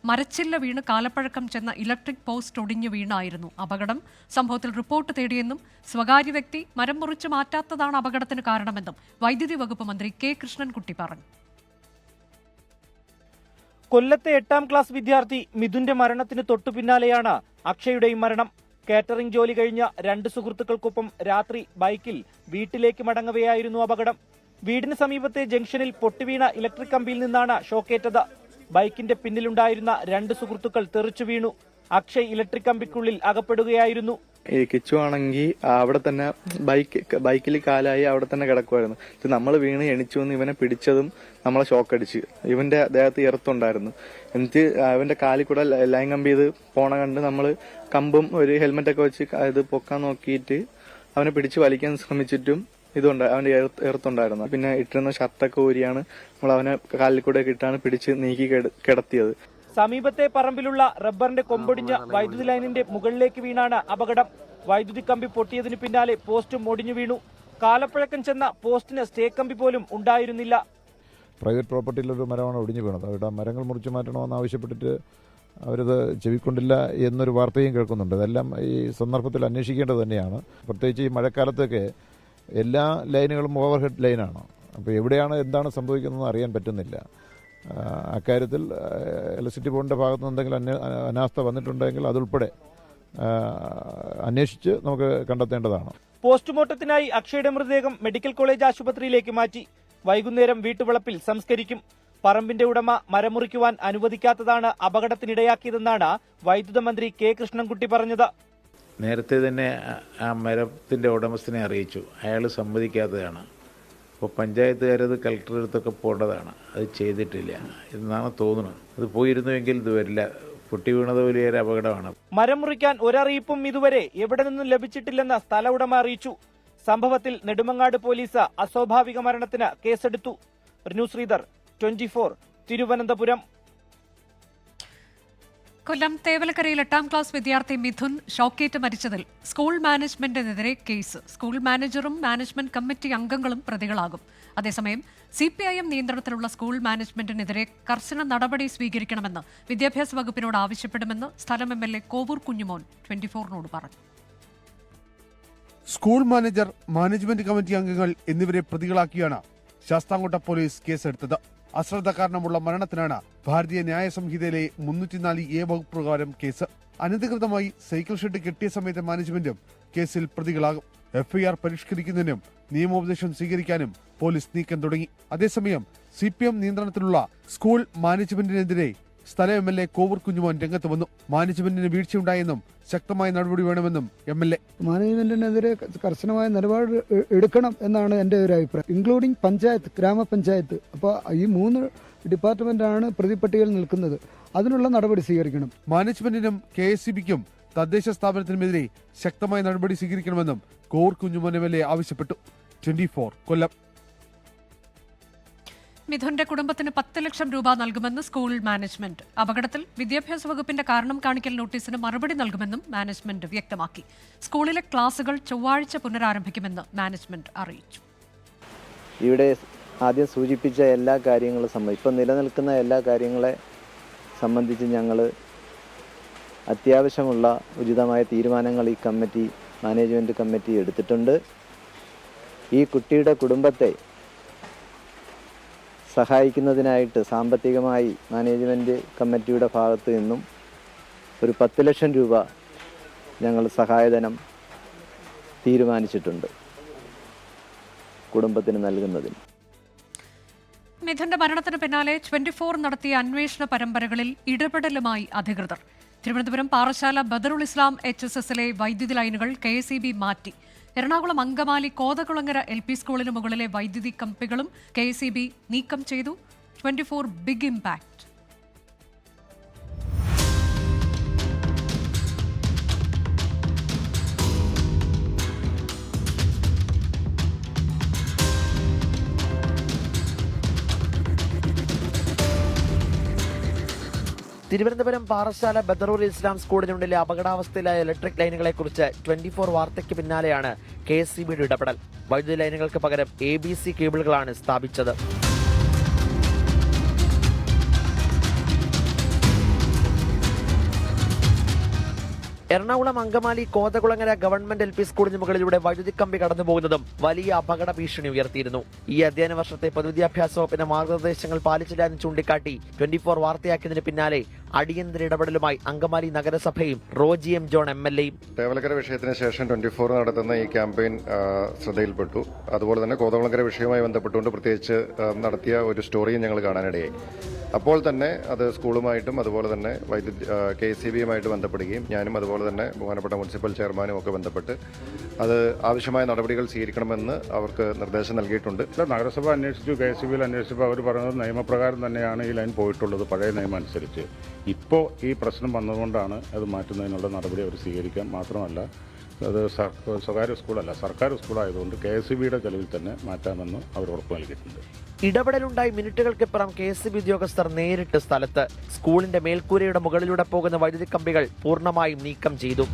മരച്ചില്ല വീണ് കാലപ്പഴക്കം ചെന്ന ഇലക്ട്രിക് പോസ്റ്റ് ഒടിഞ്ഞു വീണായിരുന്നു അപകടം. സംഭവത്തിൽ റിപ്പോർട്ട് തേടിയെന്നും സ്വകാര്യ വ്യക്തി മരം മുറിച്ചു മാറ്റാത്തതാണ് അപകടത്തിന് കാരണമെന്നും വൈദ്യുതി വകുപ്പ് മന്ത്രി കെ കൃഷ്ണൻകുട്ടി പറഞ്ഞു. കൊല്ലത്തെ 8ാം ക്ലാസ് വിദ്യാർത്ഥി മിഥുന്റെ മരണത്തിന് തൊട്ടു പിന്നാലെയാണ് അക്ഷയുടെയും മരണം. കാറ്ററിംഗ് ജോലി കഴിഞ്ഞ 2 സുഹൃത്തുക്കൾക്കൊപ്പം രാത്രി ബൈക്കിൽ വീട്ടിലേക്ക് മടങ്ങവെയായിരുന്നു അപകടം. വീടിന് സമീപത്തെ ജംഗ്ഷനിൽ പൊട്ടിവീണ ഇലക്ട്രിക് കമ്പിയിൽ നിന്നാണ് ഷോക്കേറ്റത്. ബൈക്കിന്റെ പിന്നിലുണ്ടായിരുന്ന 2 സുഹൃത്തുക്കൾ തെറിച്ചു വീണു. അക്ഷയ് ഇലക്ട്രിക് കമ്പിക്കുള്ളിൽ അകപ്പെടുകയായിരുന്നു. ഈ കിച്ചു ആണെങ്കിൽ അവിടെ തന്നെ ബൈക്കിൽ കാലായി അവിടെ തന്നെ കിടക്കുമായിരുന്നു. നമ്മൾ വീണ് എണിച്ചു വന്ന് ഇവനെ പിടിച്ചതും നമ്മളെ ഷോക്കടിച്ച്. ഇവന്റെ ദേഹത്ത് ഇറത്തുണ്ടായിരുന്നു. എന്നിട്ട് അവന്റെ കാലിൽ കൂടെ ലൈൻ കമ്പ് ചെയ്ത് പോണ കണ്ട് നമ്മൾ കമ്പും ഒരു ഹെൽമെറ്റൊക്കെ വെച്ച് ഇത് പൊക്കാൻ നോക്കിയിട്ട് അവനെ പിടിച്ച് വലിക്കാൻ ശ്രമിച്ചിട്ടും അവന്റെ എറുത്തുണ്ടായിരുന്നു. പിന്നെ ഇട്ടിരുന്ന ഷർട്ടൊക്കെ ഊരിയാണ് നമ്മൾ അവനെ കാലിൽ കൂടെ ഇട്ടാണ് പിടിച്ച് നീക്കി കിടത്തിയത്. സമീപത്തെ പറമ്പിലുള്ള റബ്ബറിന്റെ കൊമ്പൊടിഞ്ഞ വൈദ്യുതി ലൈനിന്റെ മുകളിലേക്ക് വീണാണ് അപകടം. വൈദ്യുതി കമ്പി പൊട്ടിയതിനു പിന്നാലെ പോസ്റ്റും ഒടിഞ്ഞു വീണു. കാലപ്പഴക്കം ചെന്ന പോസ്റ്റിന് സ്റ്റേ കമ്പി പോലും ഉണ്ടായിരുന്നില്ല. പ്രൈവറ്റ് പ്രോപ്പർട്ടിയിലൊരു മരമാണ് ഒടിഞ്ഞു വീണത്. അവിടെ മരങ്ങൾ മുറിച്ചു മാറ്റണമെന്ന് ആവശ്യപ്പെട്ടിട്ട് അവരത് ചെവിക്കൊണ്ടില്ല എന്നൊരു വാർത്തയും കേൾക്കുന്നുണ്ട്. ഇതെല്ലാം ഈ സന്ദർഭത്തിൽ അന്വേഷിക്കേണ്ടത് തന്നെയാണ്. പ്രത്യേകിച്ച് ഈ മഴക്കാലത്തൊക്കെ എല്ലാ ലൈനുകളും ഓവർഹെഡ് ലൈനാണ്. അപ്പോൾ എവിടെയാണ് എന്താണ് സംഭവിക്കുന്നതെന്ന് അറിയാൻ പറ്റുന്നില്ല. അക്കാര്യത്തിൽ ഇലക്ട്രിസിറ്റി ബോർഡിൻ്റെ ഭാഗത്ത് നിന്ന് എന്തെങ്കിലും അനാസ്ഥ വന്നിട്ടുണ്ടെങ്കിൽ അതുൾപ്പെടെ അന്വേഷിച്ച് നമുക്ക് കണ്ടെത്തേണ്ടതാണ്. പോസ്റ്റ്മോർട്ടത്തിനായി അക്ഷയുടെ മൃതദേഹം മെഡിക്കൽ കോളേജ് ആശുപത്രിയിലേക്ക് മാറ്റി. വൈകുന്നേരം വീട്ടുവളപ്പിൽ സംസ്കരിക്കും. പറമ്പിന്റെ ഉടമ മരം മുറിക്കുവാൻ അനുവദിക്കാത്തതാണ് അപകടത്തിനിടയാക്കിയതെന്നാണ് വൈദ്യുത മന്ത്രി കെ കൃഷ്ണൻകുട്ടി പറഞ്ഞത്. നേരത്തെ തന്നെ ആ മരത്തിന്റെ ഉടമസ്ഥനെ അറിയിച്ചു. അയാൾ സമ്മതിക്കാത്തതാണ്. അപ്പോൾ പഞ്ചായത്തുകാരത് കളക്ടറുടെ അടുത്തൊക്കെ പോകേണ്ടതാണ്. അത് ചെയ്തിട്ടില്ല എന്നാണ് തോന്നുന്നത്. അത് പോയിരുന്നുവെങ്കിൽ ഇത് വരില്ല. പൊട്ടി വീണത് വലിയൊരു അപകടമാണ്. മരം മുറിക്കാൻ ഒരറിയിപ്പും ഇതുവരെ എവിടെ നിന്നും ലഭിച്ചിട്ടില്ലെന്ന് സ്ഥല ഉടമ അറിയിച്ചു. സംഭവത്തിൽ നെടുമങ്ങാട് പോലീസ് അസ്വാഭാവിക മരണത്തിന് കേസെടുത്തു. News reader 24 Thiruvananthapuram. കൊല്ലം തേവലക്കരയിൽ 8ാം ക്ലാസ് വിദ്യാർത്ഥി മിഥുൻ ഷോക്കേറ്റ് മരിച്ചതിൽ സ്കൂൾ മാനേജ്മെന്റിനെതിരെ കേസ്. സ്കൂൾ മാനേജറും മാനേജ്മെന്റ് കമ്മിറ്റി അംഗങ്ങളും പ്രതികളാകും. അതേസമയം CPIM നിയന്ത്രണത്തിലുള്ള സ്കൂൾ മാനേജ്മെന്റിനെതിരെ കർശന നടപടി സ്വീകരിക്കണമെന്ന് വിദ്യാഭ്യാസ വകുപ്പിനോട് ആവശ്യപ്പെടുമെന്ന് സ്ഥലം MLA കോവൂർ കുഞ്ഞുമോൻ 24നോട് പറഞ്ഞു. സ്കൂൾ മാനേജർ, മാനേജ്മെന്റ് കമ്മിറ്റി അംഗങ്ങൾ എന്നിവരെ പ്രതികളാക്കിയാണ് ശാസ്താംകോട്ട പോലീസ് കേസെടുത്തത്. അശ്രദ്ധ കാരണമുള്ള മരണത്തിനാണ് ഭാരതീയ ന്യായ സംഹിതയിലെ 304A വകുപ്പ് പ്രകാരം കേസ്. അനധികൃതമായി സൈക്കിൾ ഷെഡ് കെട്ടിയ സമയത്തെ മാനേജ്മെന്റും കേസിൽ പ്രതികളാകും. എഫ്ഐആർ പരിഷ്കരിക്കുന്നതിനും നിയമോപദേശം സ്വീകരിക്കാനും പോലീസ് നീക്കം തുടങ്ങി. അതേസമയം CPM നിയന്ത്രണത്തിലുള്ള സ്കൂൾ മാനേജ്മെന്റിനെതിരെ സ്ഥല MLA കോവൂർ കുഞ്ഞുമോൻ രംഗത്ത് വന്നു. മാനേജ്മെന്റിന് വീഴ്ചയുണ്ടായെന്നും ശക്തമായ നടപടി വേണമെന്നും MLA. മാനേജ്മെന്റിനെതിരെ കർശനമായ നിലപാട് എടുക്കണം എന്നാണ് എൻ്റെ ഒരു അഭിപ്രായം, ഇൻക്ലൂഡിംഗ് പഞ്ചായത്ത്, ഗ്രാമപഞ്ചായത്ത്. അപ്പോൾ ഈ 3 ഡിപ്പാർട്ട്മെന്റാണ് പ്രതിപട്ടികയിൽ നിൽക്കുന്നത്. അതിനുള്ള നടപടി സ്വീകരിക്കണം. മാനേജ്മെന്റിനും KSEBിക്കും തദ്ദേശ സ്ഥാപനത്തിനുമെതിരെ ശക്തമായ നടപടി സ്വീകരിക്കണമെന്നും കോവൂർ കുഞ്ഞുമോൻ MLA ആവശ്യപ്പെട്ടു. 24 കൊല്ലം. മിഥുന്റെ കുടുംബത്തിന് 10 ലക്ഷം രൂപ നൽകുമെന്ന് സ്കൂൾ മാനേജ്മെന്റ്. അപകടത്തിൽ വിദ്യാഭ്യാസ വകുപ്പിന്റെ കാരണം കാണിക്കൽ നോട്ടീസിന് മറുപടി നൽകുമെന്നും മാനേജ്മെന്റ് വ്യക്തമാക്കി. സ്കൂളിലെ ക്ലാസുകൾ ചൊവ്വാഴ്ച പുനരാരംഭിക്കുമെന്ന് മാനേജ്മെന്റ് അറിയിച്ചു. ഇവിടെ ആദ്യം സൂചിപ്പിച്ച എല്ലാ കാര്യങ്ങളും ഇപ്പം നിലനിൽക്കുന്ന എല്ലാ കാര്യങ്ങളെ സംബന്ധിച്ച് ഞങ്ങൾ അത്യാവശ്യമുള്ള ഉചിതമായ തീരുമാനങ്ങൾ ഈ മാനേജ്മെന്റ് കമ്മിറ്റി എടുത്തിട്ടുണ്ട്. ഈ കുട്ടിയുടെ കുടുംബത്തെ സഹായിക്കുന്നതിനായിട്ട് സാമ്പത്തികമായി മാനേജ്മെന്റ് കമ്മിറ്റിയുടെ ഭാഗത്തു നിന്നും ഒരു 10 ലക്ഷം രൂപ ഞങ്ങൾ സഹായധനം തീരുമാനിച്ചിട്ടുണ്ട് കുടുംബത്തിന് നൽകുന്നതിന്. മിഥുന്റെ മരണത്തിന് പിന്നാലെ 24 നടത്തിയ അന്വേഷണ പരമ്പരകളിൽ ഇടപെടലുമായി അധികൃതർ. തിരുവനന്തപുരം പാറശാല ബദറുൽ ഇസ്ലാം HSSലെ വൈദ്യുതി ലൈനുകൾ KSEB മാറ്റി. എറണാകുളം അങ്കമാലി കോതകുളങ്ങര LP സ്കൂളിന് മുകളിലെ വൈദ്യുതി കമ്പികളും KSEB നീക്കം ചെയ്തു. 24 ബിഗ് ഇംപാക്ട്. തിരുവനന്തപുരം പാറശാല ബദറുൽ ഇസ്ലാം സ്കൂളിനുള്ളിലെ അപകടാവസ്ഥയിലായ ഇലക്ട്രിക് ലൈനുകളെക്കുറിച്ച് 24 വാർത്തയ്ക്ക് പിന്നാലെയാണ് KSEBയുടെ ഇടപെടൽ. വൈദ്യുതി ലൈനുകൾക്ക് പകരം ABC കേബിളുകളാണ് സ്ഥാപിച്ചത്. എറണാകുളം അങ്കമാലി കോതകുളങ്ങര ഗവൺമെന്റ് LP സ്കൂളിന് മുകളിലൂടെ വൈദ്യുതി കമ്പി കടന്നുപോകുന്നതും വലിയ അപകട ഭീഷണി ഉയർത്തിയിരുന്നു. ഈ അധ്യയന വർഷത്തെ പൊതുവിദ്യാഭ്യാസ വകുപ്പിന്റെ മാർഗനിർദ്ദേശങ്ങൾ പാലിച്ചില്ല എന്ന് ചൂണ്ടിക്കാട്ടി 24 വാർത്തയാക്കിയതിന് പിന്നാലെ അടിയന്തര ഇടപെടലുമായി അങ്കമാലി നഗരസഭയും റോജി M. ജോൺ MLAയും. തേവലക്കര വിഷയത്തിന് ശേഷം 24 നടത്തുന്ന ഈ ക്യാമ്പയിൻ ശ്രദ്ധയിൽപ്പെട്ടു. അതുപോലെ തന്നെ കോതകുളങ്ങര വിഷയവുമായി ബന്ധപ്പെട്ടുകൊണ്ട് പ്രത്യേകിച്ച് നടത്തിയ ഒരു സ്റ്റോറിയും ഞങ്ങൾ കാണാനിടയായി. അപ്പോൾ തന്നെ അത് സ്കൂളുമായിട്ടും അതുപോലെ തന്നെ KSEBയുമായിട്ട് ബന്ധപ്പെടുകയും ഞാനും അതുപോലെ തന്നെ ബഹുമാനപ്പെട്ട മുനിസിപ്പൽ ചെയർമാനും ഒക്കെ ബന്ധപ്പെട്ട് അത് ആവശ്യമായ നടപടികൾ സ്വീകരിക്കണമെന്ന് അവർക്ക് നിർദ്ദേശം നൽകിയിട്ടുണ്ട്. നഗരസഭ അന്വേഷിച്ചു, KSEBയിൽ അന്വേഷിച്ചപ്പോൾ അവർ പറഞ്ഞത് നിയമപ്രകാരം തന്നെയാണ് ഈ ലൈൻ പോയിട്ടുള്ളത്, പഴയ നിയമം അനുസരിച്ച്. ഇപ്പോൾ ഈ പ്രശ്നം വന്നതുകൊണ്ടാണ് അത് മാറ്റുന്നതിനുള്ള നടപടി അവർ സ്വീകരിക്കാൻ. മാത്രമല്ല അത് സ്വകാര്യ സ്കൂളല്ല, സർക്കാർ സ്കൂളായതുകൊണ്ട് KSEBയുടെ ചെലവിൽ തന്നെ മാറ്റാമെന്ന് അവർ ഉറപ്പ് നൽകിയിട്ടുണ്ട്. ഇടപെടലുണ്ടായി മിനിറ്റുകൾക്കിപ്പുറം KSEB ഉദ്യോഗസ്ഥർ നേരിട്ട് സ്ഥലത്ത്. സ്കൂളിന്റെ മേൽക്കൂരയുടെ മുകളിലൂടെ പോകുന്ന വൈദ്യുതി കമ്പികൾ പൂർണ്ണമായും നീക്കം ചെയ്തു.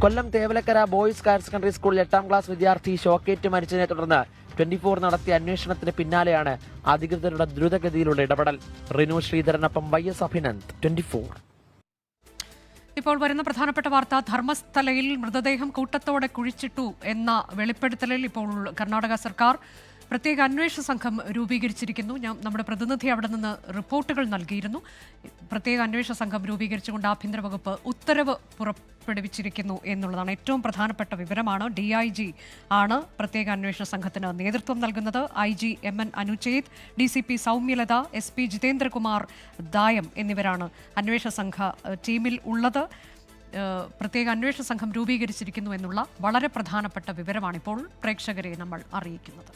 കൊല്ലം തേവലക്കര ബോയ്സ് ഹയർ സെക്കൻഡറി സ്കൂളിൽ 8ാം ക്ലാസ് വിദ്യാർത്ഥി ഷോക്കേറ്റ് മരിച്ചതിനെ തുടർന്ന് 24 നടത്തിയ അന്വേഷണത്തിന് പിന്നാലെയാണ് അധികൃതരുടെ ദ്രുതഗതിയിലുള്ള ഇടപെടൽ. റിനു ശ്രീധരനൊപ്പം YS അഭിനന്ദ്, 24. ഇപ്പോൾ വരുന്ന പ്രധാനപ്പെട്ട വാർത്ത, ധർമ്മസ്ഥലയിൽ മൃതദേഹം കൂട്ടത്തോടെ കുഴിച്ചിട്ടു എന്ന വെളിപ്പെടുത്തലിൽ ഇപ്പോൾ കർണാടക സർക്കാർ പ്രത്യേക അന്വേഷണ സംഘം രൂപീകരിച്ചിരിക്കുന്നു. നമ്മുടെ പ്രതിനിധി അവിടെ നിന്ന് റിപ്പോർട്ടുകൾ നൽകിയിരുന്നു. പ്രത്യേക അന്വേഷണ സംഘം രൂപീകരിച്ചുകൊണ്ട് ആഭ്യന്തര വകുപ്പ് ഉത്തരവ് പുറപ്പെടുവിച്ചിരിക്കുന്നു എന്നുള്ളതാണ് ഏറ്റവും പ്രധാനപ്പെട്ട വിവരമാണ്. DIG ആണ് പ്രത്യേക അന്വേഷണ സംഘത്തിന് നേതൃത്വം നൽകുന്നത്. IG MN അനുചേത്, DCP Soumyalatha, SP Jithendrakumar ദായം എന്നിവരാണ് അന്വേഷണ സംഘ ടീമിൽ ഉള്ളത്. പ്രത്യേക അന്വേഷണ സംഘം രൂപീകരിച്ചിരിക്കുന്നു എന്നുള്ള വളരെ പ്രധാനപ്പെട്ട വിവരമാണ് ഇപ്പോൾ പ്രേക്ഷകരെ നമ്മൾ അറിയിക്കുന്നത്.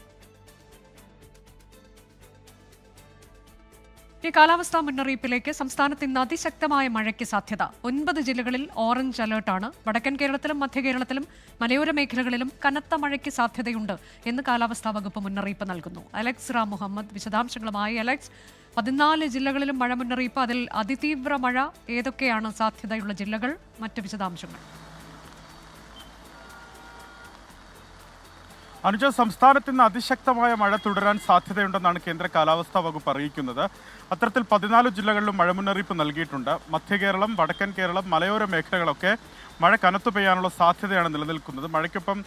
കാലാവസ്ഥാ മുന്നറിയിപ്പിലേക്ക്. സംസ്ഥാനത്ത് ഇന്ന് അതിശക്തമായ മഴയ്ക്ക് സാധ്യത. 9 ജില്ലകളിൽ ഓറഞ്ച് അലേർട്ടാണ്. വടക്കൻ കേരളത്തിലും മധ്യ കേരളത്തിലും മലയോര മേഖലകളിലും കനത്ത മഴയ്ക്ക് സാധ്യതയുണ്ട് എന്ന് കാലാവസ്ഥാ വകുപ്പ് മുന്നറിയിപ്പ് നൽകുന്നു. അലക്സ് റാം മുഹമ്മദ് വിശദാംശങ്ങളുമായി. അലക്സ്, 14 ജില്ലകളിലും മഴ മുന്നറിയിപ്പ്. അതിൽ അതിതീവ്ര മഴ ഏതൊക്കെയാണ് സാധ്യതയുള്ള ജില്ലകൾ? മറ്റ് വിശദാംശങ്ങൾ. അനുജ, സംസ്ഥാനത്ത് ഇന്ന് അതിശക്തമായ മഴ തുടരാൻ സാധ്യതയുണ്ടെന്നാണ് കേന്ദ്ര കാലാവസ്ഥാ വകുപ്പ് അറിയിക്കുന്നത്. അത്തരത്തിൽ 14 ജില്ലകളിലും മഴ മുന്നറിയിപ്പ് നൽകിയിട്ടുണ്ട്. മധ്യ കേരളം, വടക്കൻ കേരളം, മലയോര മേഖലകളൊക്കെ മഴ കനത്തു പെയ്യാനുള്ള സാധ്യതയാണ് നിലനിൽക്കുന്നത്. മഴയ്ക്കൊപ്പം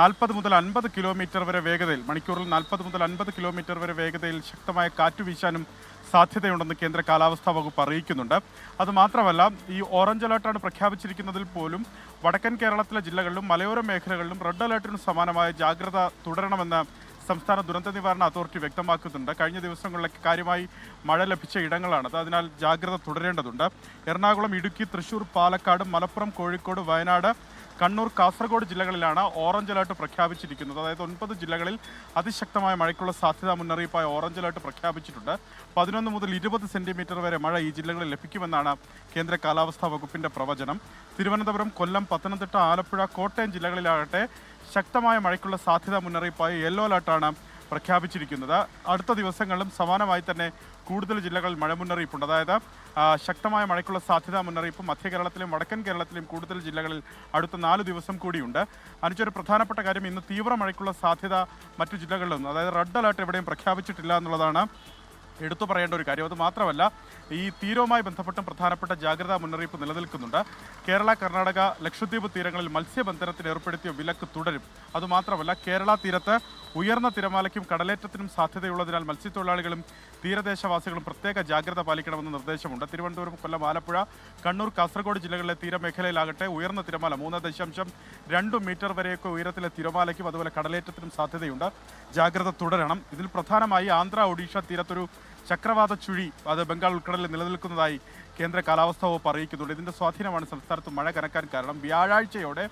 40 മുതൽ 50 കിലോമീറ്റർ വരെ വേഗതയിൽ, മണിക്കൂറിൽ 40 മുതൽ 50 കിലോമീറ്റർ വരെ വേഗതയിൽ ശക്തമായ കാറ്റ് വീശാനും സാധ്യതയുണ്ടെന്ന് കേന്ദ്ര കാലാവസ്ഥാ വകുപ്പ് അറിയിക്കുന്നുണ്ട്. അതുമാത്രമല്ല, ഈ ഓറഞ്ച് അലർട്ടാണ് പ്രഖ്യാപിച്ചിരിക്കുന്നതിൽ പോലും വടക്കൻ കേരളത്തിലെ ജില്ലകളിലും മലയോര മേഖലകളിലും റെഡ് അലർട്ടിന് സമാനമായ ജാഗ്രത തുടരണമെന്ന് സംസ്ഥാന ദുരന്ത നിവാരണ അതോറിറ്റി വ്യക്തമാക്കുന്നുണ്ട്. കഴിഞ്ഞ ദിവസങ്ങളിലൊക്കെ കാര്യമായി മഴ ലഭിച്ച ഇടങ്ങളാണത്. അതിനാൽ ജാഗ്രത തുടരേണ്ടതുണ്ട്. എറണാകുളം, ഇടുക്കി, തൃശൂർ, പാലക്കാട്, മലപ്പുറം, കോഴിക്കോട്, വയനാട്, കണ്ണൂർ, കാസർഗോഡ് ജില്ലകളിലാണ് ഓറഞ്ച് അലർട്ട് പ്രഖ്യാപിച്ചിരിക്കുന്നത്. അതായത് 9 ജില്ലകളിൽ അതിശക്തമായ മഴയ്ക്കുള്ള സാധ്യതാ മുന്നറിയിപ്പായ ഓറഞ്ച് അലർട്ട് പ്രഖ്യാപിച്ചിട്ടുണ്ട്. 11 മുതൽ 20 സെന്റിമീറ്റർ വരെ മഴ ഈ ജില്ലകളിൽ ലഭിക്കുമെന്നാണ് കേന്ദ്ര കാലാവസ്ഥാ വകുപ്പിന്റെ പ്രവചനം. തിരുവനന്തപുരം, കൊല്ലം, പത്തനംതിട്ട, ആലപ്പുഴ, കോട്ടയം ജില്ലകളിലാകട്ടെ ശക്തമായ മഴയ്ക്കുള്ള സാധ്യതാ മുന്നറിയിപ്പായ യെല്ലോ അലർട്ടാണ് പ്രഖ്യാപിച്ചിരിക്കുന്നത്. അടുത്ത ദിവസങ്ങളിലും സമാനമായി തന്നെ കൂടുതൽ ജില്ലകളിൽ മഴ മുന്നറിയിപ്പുണ്ട്. അതായത് ശക്തമായ മഴയ്ക്കുള്ള സാധ്യതാ മുന്നറിയിപ്പ് മധ്യ കേരളത്തിലും വടക്കൻ കേരളത്തിലും കൂടുതൽ ജില്ലകളിൽ അടുത്ത 4 ദിവസം കൂടിയുണ്ട്. അനുചൊരു പ്രധാനപ്പെട്ട കാര്യം, ഇന്ന് തീവ്ര മഴയ്ക്കുള്ള സാധ്യത മറ്റു ജില്ലകളിലൊന്നും, അതായത് റെഡ് അലർട്ട് എവിടെയും പ്രഖ്യാപിച്ചിട്ടില്ല എന്നുള്ളതാണ് എടുത്തു പറയേണ്ട ഒരു കാര്യം. അത് മാത്രമല്ല, ഈ തീരവുമായി ബന്ധപ്പെട്ടും പ്രധാനപ്പെട്ട ജാഗ്രതാ മുന്നറിയിപ്പ് നിലനിൽക്കുന്നുണ്ട്. കേരള, കർണാടക, ലക്ഷദ്വീപ് തീരങ്ങളിൽ മത്സ്യബന്ധനത്തിന് ഏർപ്പെടുത്തിയ വിലക്ക് തുടരും. അതുമാത്രമല്ല, കേരള തീരത്ത് ഉയർന്ന തിരമാലയ്ക്കും കടലേറ്റത്തിനും സാധ്യതയുള്ളതിനാൽ മത്സ്യത്തൊഴിലാളികളും തീരദേശവാസികളും പ്രത്യേക ജാഗ്രത പാലിക്കണമെന്ന് നിർദ്ദേശമുണ്ട്. തിരുവനന്തപുരം, കൊല്ലം, ആലപ്പുഴ, കണ്ണൂർ, കാസർഗോഡ് ജില്ലകളിലെ തീരമേഖലയിലാകട്ടെ ഉയർന്ന തിരമാല 3.2 മീറ്റർ വരെയൊക്കെ ഉയരത്തിലെ തിരമാലയ്ക്കും അതുപോലെ കടലേറ്റത്തിനും സാധ്യതയുണ്ട്. ജാഗ്രത തുടരണം. ഇതിൽ പ്രധാനമായി ആന്ധ്ര, ഒഡീഷ തീരത്തൊരു ചക്രവാത ചുഴി അത് ബംഗാൾ ഉൾക്കടലിൽ നിലനിൽക്കുന്നതായി കേന്ദ്ര കാലാവസ്ഥാ വകുപ്പ് അറിയിക്കുന്നുണ്ട്. ഇതിന്റെ സ്വാധീനമാണ് സംസ്ഥാനത്ത് മഴ കനക്കാൻ കാരണം. വ്യാഴാഴ്ചയോടെ